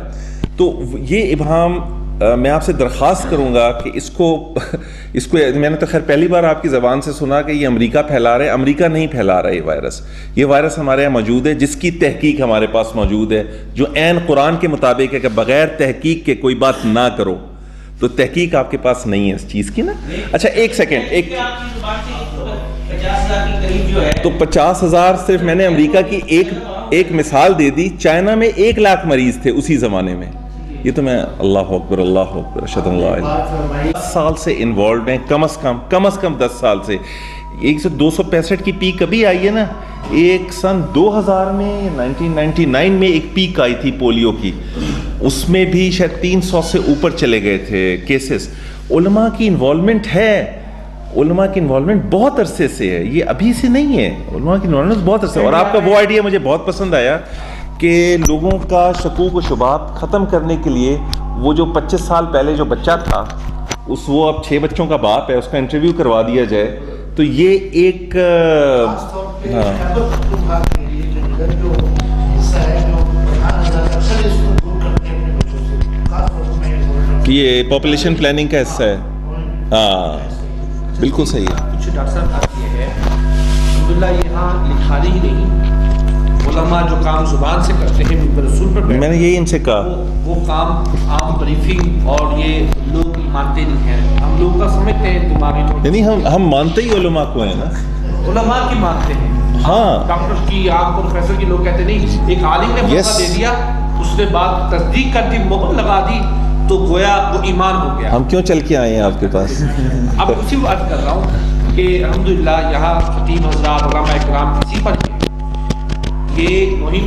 تو یہ ابہام میں آپ سے درخواست کروں گا کہ اس کو میں نے تو خیر پہلی بار آپ کی زبان سے سنا کہ یہ امریکہ پھیلا رہا ہے. امریکہ نہیں پھیلا رہا یہ وائرس ہمارے یہاں موجود ہے، جس کی تحقیق ہمارے پاس موجود ہے، جو عین قرآن کے مطابق ہے کہ بغیر تحقیق کے کوئی بات نہ کرو. تو تحقیق آپ کے پاس نہیں ہے اس چیز کی نا. اچھا ایک سیکنڈ، تو 50,000 صرف میں نے امریکہ کی ایک مثال دے دی. چائنا میں 1 لاکھ مریض تھے اسی زمانے میں. یہ تو میں اللہ اکبر اشہد ان لا الہ 10 سال سے انوالوڈ ہیں، کم از کم 10 سال سے. 265 کی پیک کبھی آئی ہے نا. ایک سن 2000 میں 1999 میں ایک پیک آئی تھی پولیو کی، اس میں بھی شاید 300 سے اوپر چلے گئے تھے کیسز. علماء کی انوالومنٹ ہے، علماء کی انوالومنٹ بہت عرصے سے ہے، یہ ابھی سے نہیں ہے. علماء کی انوالومنٹ بہت عرصے. اور آپ کا وہ آئیڈیا مجھے بہت پسند آیا کہ لوگوں کا شکوک و شبہات ختم کرنے کے لیے وہ جو 25 سال پہلے جو بچہ تھا وہ اب 6 بچوں کا باپ ہے، اس کا انٹرویو کروا دیا جائے. تو یہ ایک یہ پاپولیشن پلاننگ کا حصہ ہے. ہاں بالکل صحیح ہے. کچھ ڈاکٹر صاحب بات یہ ہے الحمدللہ یہاں لکھانے ہی نہیں، علماء جو کام زبان سے کرتے ہیں رسول پر میں نے یہی ان سے کہا وہ کام عام بریفنگ اور یہ لوگ مانتے نہیں ہیں. ہم لوگ کا سمجھتے ہیں دماغی طور یعنی ہم مانتے ہی علماء کو ہیں نا، علماء کی مانتے ہیں. ہاں ڈاکٹر کی آپ پروفیسر کی لوگ کہتے نہیں. ایک عالم نے فتویٰ دے دیا، اس نے بات تصدیق کر دی، مہر لگا دی تو گویا وہ ایمان ہو گیا. ہم کیوں چل کے آئے ہیں آپ کے پاس؟ اب اسی بات کر رہا ہوں کہ الحمدللہ یہاں خطیب حضرات علماء اکرام کسی پر یہ مہم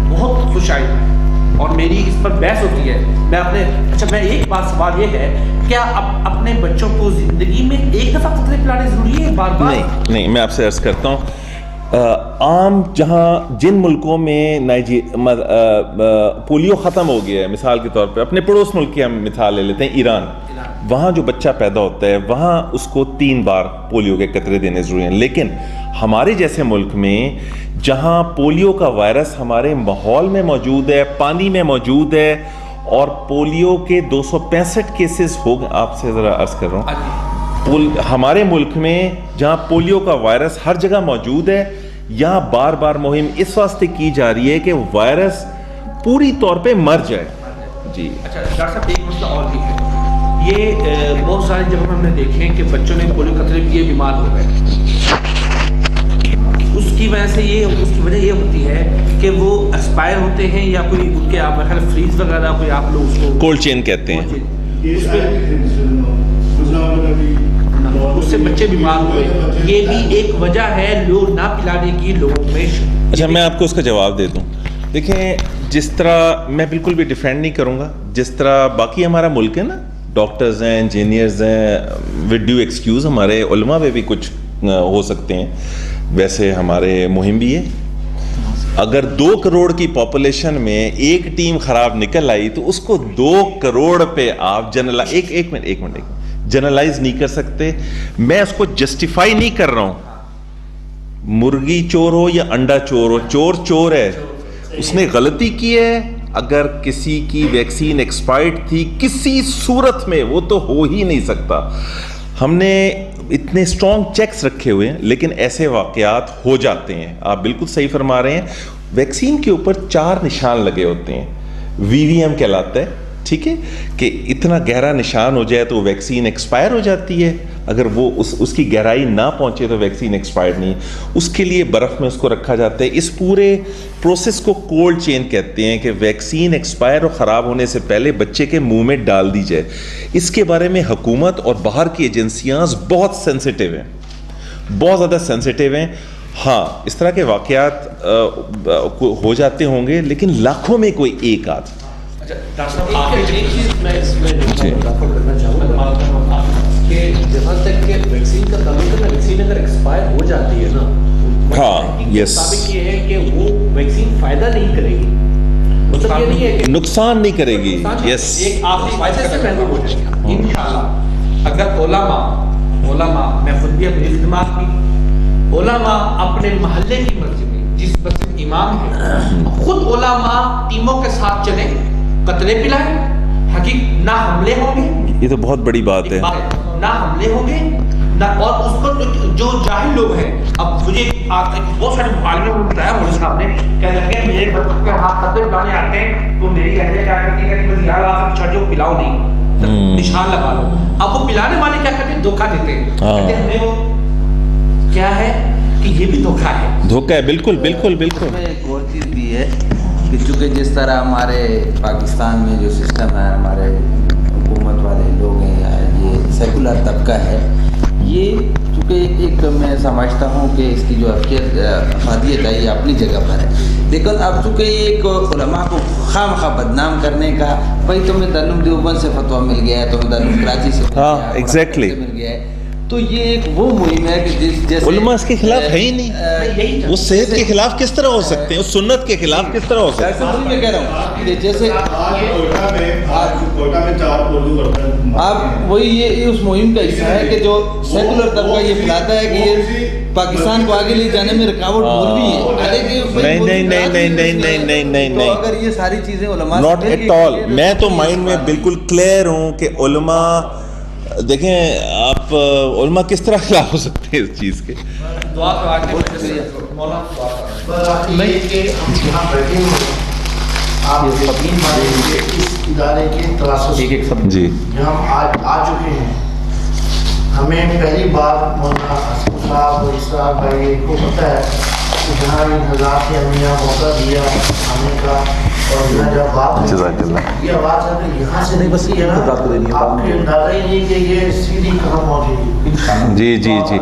بہت خوش آئی ہے اور میری اس پر بحث ہوتی ہے. میں ایک بات سوال یہ ہے، کیا اپنے بچوں کو زندگی میں ایک دفعہ قطرے پلانے ضروری ہے بار بار؟ نہیں میں آپ سے عرض کرتا ہوں، عام جن ملکوں میں پولیو ختم ہو گیا ہے، مثال کے طور پر اپنے پڑوس ملک کی ہم مثال لے لیتے ہیں ایران. وہاں جو بچہ پیدا ہوتا ہے وہاں اس کو 3 بار پولیو کے قطرے دینے ضروری ہیں. لیکن ہمارے جیسے ملک میں جہاں پولیو کا وائرس ہمارے ماحول میں موجود ہے، پانی میں موجود ہے، اور پولیو کے 265 کیسز ہو گئے. آپ سے ذرا عرض کر رہا ہوں، ہمارے ملک میں جہاں پولیو کا وائرس ہر جگہ موجود ہے، یہاں بار بار مہم اس واسطے کی جا رہی ہے کہ وائرس پوری طور پہ مر جائے. جی اچھا ڈاکٹر صاحب ایک مسئلہ اور بھی ہے، یہ بہت سارے جگہوں میں ہم نے دیکھے کہ بچوں نے پولیو قطرے پیے بیمار ہو گئے. اس کی وجہ یہ ہوتی ہے کہ وہ ایکسپائر ہوتے ہیں یا کوئی ان کے آپ خیال فریز وغیرہ کوئی آپ لوگ اس کو کولڈ چین کہتے ہیں، اس سے بچے بیمار ہوئے. یہ بھی ایک وجہ ہے لوگ نہ پلانے کی لوگوں میں. اچھا میں آپ کو اس کا جواب دے دوں. دیکھیں جس طرح میں بالکل بھی ڈیفینڈ نہیں کروں گا، جس طرح باقی ہمارا ملک ہے نا، ڈاکٹرز ہیں، انجینئرز ہیں، ود ڈیو ایکسکیوز ہمارے علماء پہ بھی کچھ ہو سکتے ہیں، ویسے ہمارے مہم بھی ہے. اگر 2 کروڑ کی پاپولیشن میں ایک ٹیم خراب نکل آئی تو اس کو 2 کروڑ پہ آپ ایک منٹ جنرلائز نہیں کر سکتے. میں اس کو جسٹیفائی نہیں کر رہا ہوں. مرغی چور ہو یا انڈا چور ہو، چور ہے. اس نے غلطی کی ہے. اگر کسی کی ویکسین ایکسپائرڈ تھی کسی صورت میں وہ تو ہو ہی نہیں سکتا. ہم نے اتنے اسٹرانگ چیکس رکھے ہوئے ہیں لیکن ایسے واقعات ہو جاتے ہیں. آپ بالکل صحیح فرما رہے ہیں. ویکسین کے اوپر 4 نشان لگے ہوتے ہیں. VVM کہلاتا ہے, ٹھیک ہے, کہ اتنا گہرا نشان ہو جائے تو ویکسین ایکسپائر ہو جاتی ہے. اگر وہ اس کی گہرائی نہ پہنچے تو ویکسین ایکسپائرڈ نہیں. اس کے لیے برف میں اس کو رکھا جاتا ہے. اس پورے پروسیس کو کولڈ چین کہتے ہیں, کہ ویکسین ایکسپائر اور خراب ہونے سے پہلے بچے کے منہ میں ڈال دی جائے. اس کے بارے میں حکومت اور باہر کی ایجنسیاں بہت سینسٹیو ہیں, بہت زیادہ سینسٹیو ہیں. ہاں اس طرح کے واقعات ہو جاتے ہوں گے لیکن لاکھوں میں کوئی ایک آدھ. ایک چیز میں اس میں اضافہ کرنا چاہوں گا کہ جہاں تک کہ ویکسین کا تعلق ہے نا, ویکسین اگر ایکسپائر ہو جاتی ہے نا, ہاں یس, مطابق یہ ہے کہ وہ ویکسین فائدہ نہیں کرے گی, مطلب یہ نہیں ہے کہ نقصان نہیں کرے گی. یس, ایک آخری فائدے سے محروم ہو جائے گا انشاءاللہ. اگر علماء میں خود بھی اپنی خدمات کی, علماء اپنے محلے کی مسجد میں جس مسجد امام ہے خود علماء ٹیموں کے ساتھ چلیں, قطرے پلائیں, حقیقت نہ حملے ہوں گے. یہ تو بہت بڑی بات ہے. نہ حملے ہوں گے نہ, اور اس کو جو جاہل لوگ ہیں, اب مجھے بہت سارے مخالفوں نے بتایا مولوی صاحب نے, کہنے لگے میرے بچوں کے ہاتھ قطرے پلانے آتے ہیں تو میری اہلیہ کیا کرتی ہے کہ بس یار آپ چھوڑو پلاؤ نہیں, نشان لگا لو. اب وہ پلانے والے کیا کرتے ہیں, دھوکہ دیتے ہیں, کہتے ہیں ہمیں وہ کیا ہے کہ یہ بھی دھوکہ ہے. دھوکہ ہے, بالکل بالکل بالکل. ایک اور چیز بھی ہے کہ چونکہ جس طرح ہمارے پاکستان میں جو سسٹم ہے, ہمارے حکومت والے لوگ ہیں یا یہ سیکولر طبقہ ہے, یہ چونکہ ایک میں سمجھتا ہوں کہ اس کی جو افادیت ہے یہ اپنی جگہ پر ہے, لیکن اب چونکہ یہ ایک علماء کو خواہ بدنام کرنے کا, بھائی تمہیں دارالعلوم دیوبند سے فتویٰ مل گیا ہے, تمہیں دارالعلوم کراچی سے مل گیا ہے, تو یہ ایک وہ مہم ہے کہ جیسے علماء اس کے خلاف ہے ہی نہیں. وہ صحت کے خلاف کس طرح ہو سکتے ہیں, اس سنت کے خلاف کس طرح ہو سکتے ہیں. میں کہہ رہا ہوں کہ جیسے آپ وہی یہ اس مہم کا حصہ ہے کہ جو سیکولر طبقہ یہ پھیلاتا ہے کہ یہ پاکستان کو آگے لے جانے میں رکاوٹ مولوی ہے. نہیں, اگر یہ ساری چیزیں علماء ناٹ ایٹ آل. میں تو مائنڈ میں بالکل کلیئر ہوں کہ علماء, دیکھیں آپ علماء کس طرح خلاف ہو سکتے ہیں اس چیز کے. میں کہ ہم یہاں بیٹھے ہوئے آپ یقین مانیں کہ اس ادارے کے تلاسس جی ہم آج آ چکے ہیں. ہمیں پہلی بار مولانا حسن صاحب اور اسرار بھائی کو پتہ ہے کہ جہاں ان حضرات نے ہمیں یہاں موقع دیا آنے کا, اور یہاں جب بات یہ آواز ہے کہ یہاں سے نہیں بس یہ نا آپ کے اندازہ ہی نہیں کہ یہ سیدھی کہاں موجود. جی جی جی,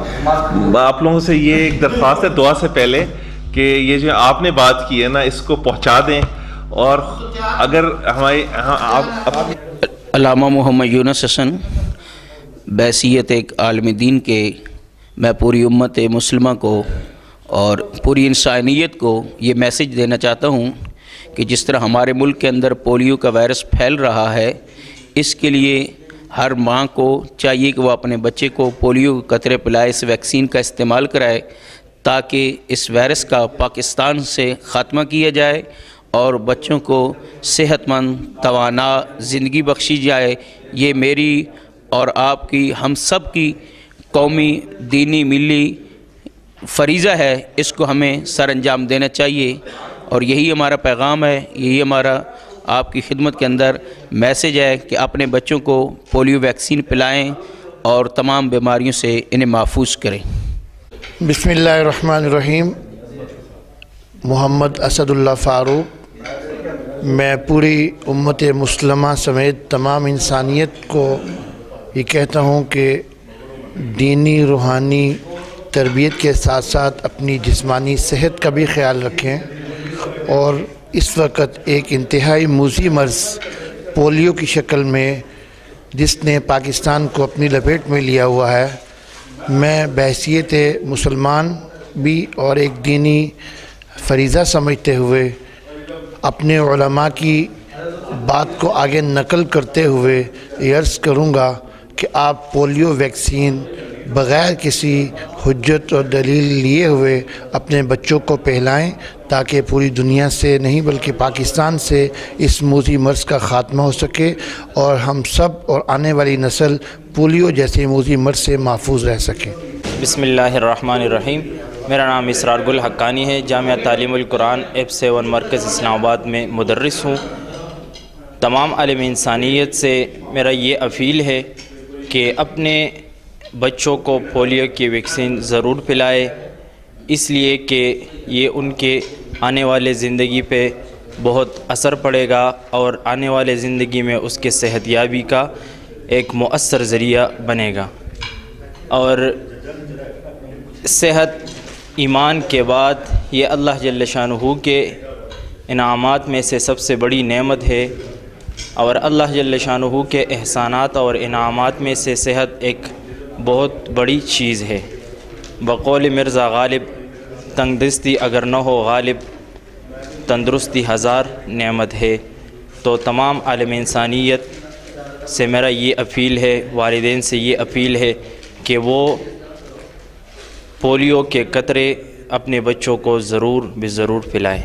آپ لوگوں سے یہ ایک درخواست ہے دعا سے پہلے کہ یہ جو آپ نے بات کی ہے نا اس کو پہنچا دیں, اور اگر ہمارے علامہ محمد یونس حسن بحیثیت ایک عالم دین کے, میں پوری امت مسلمہ کو اور پوری انسانیت کو یہ میسج دینا چاہتا ہوں کہ جس طرح ہمارے ملک کے اندر پولیو کا وائرس پھیل رہا ہے, اس کے لیے ہر ماں کو چاہیے کہ وہ اپنے بچے کو پولیو کے قطرے پلائے, اس ویکسین کا استعمال کرائے تاکہ اس وائرس کا پاکستان سے خاتمہ کیا جائے اور بچوں کو صحت مند توانا زندگی بخشی جائے. یہ میری اور آپ کی, ہم سب کی قومی دینی ملی فریضہ ہے, اس کو ہمیں سر انجام دینا چاہیے, اور یہی ہمارا پیغام ہے, یہی ہمارا آپ کی خدمت کے اندر میسج ہے کہ اپنے بچوں کو پولیو ویکسین پلائیں اور تمام بیماریوں سے انہیں محفوظ کریں. بسم اللہ الرحمن الرحیم. محمد اسد اللہ فاروق. میں پوری امت مسلمہ سمیت تمام انسانیت کو یہ کہتا ہوں کہ دینی روحانی تربیت کے ساتھ ساتھ اپنی جسمانی صحت کا بھی خیال رکھیں, اور اس وقت ایک انتہائی موذی مرض پولیو کی شکل میں جس نے پاکستان کو اپنی لپیٹ میں لیا ہوا ہے, میں بحیثیت مسلمان بھی اور ایک دینی فریضہ سمجھتے ہوئے اپنے علماء کی بات کو آگے نقل کرتے ہوئے یہ عرض کروں گا کہ آپ پولیو ویکسین بغیر کسی حجت اور دلیل لیے ہوئے اپنے بچوں کو پہلائیں تاکہ پوری دنیا سے نہیں بلکہ پاکستان سے اس موذی مرض کا خاتمہ ہو سکے اور ہم سب اور آنے والی نسل پولیو جیسے موذی مرض سے محفوظ رہ سکے۔ بسم اللہ الرحمن الرحیم۔ میرا نام اسرار گل حقانی ہے، جامعہ تعلیم القرآن F7 مرکز اسلام آباد میں مدرس ہوں۔ تمام عالم انسانیت سے میرا یہ اپیل ہے کہ اپنے بچوں کو پولیو کی ویکسین ضرور پلائے، اس لیے کہ یہ ان کے آنے والے زندگی پہ بہت اثر پڑے گا اور آنے والے زندگی میں اس کے صحت یابی کا ایک مؤثر ذریعہ بنے گا۔ اور صحت ایمان کے بعد یہ اللہ جل شانہ کے انعامات میں سے سب سے بڑی نعمت ہے، اور اللہ جل شانہ کے احسانات اور انعامات میں سے صحت ایک بہت بڑی چیز ہے۔ بقول مرزا غالب، تندرستی اگر نہ ہو غالب، تندرستی ہزار نعمت ہے۔ تو تمام عالم انسانیت سے میرا یہ اپیل ہے، والدین سے یہ اپیل ہے کہ وہ پولیو کے قطرے اپنے بچوں کو ضرور پلائیں۔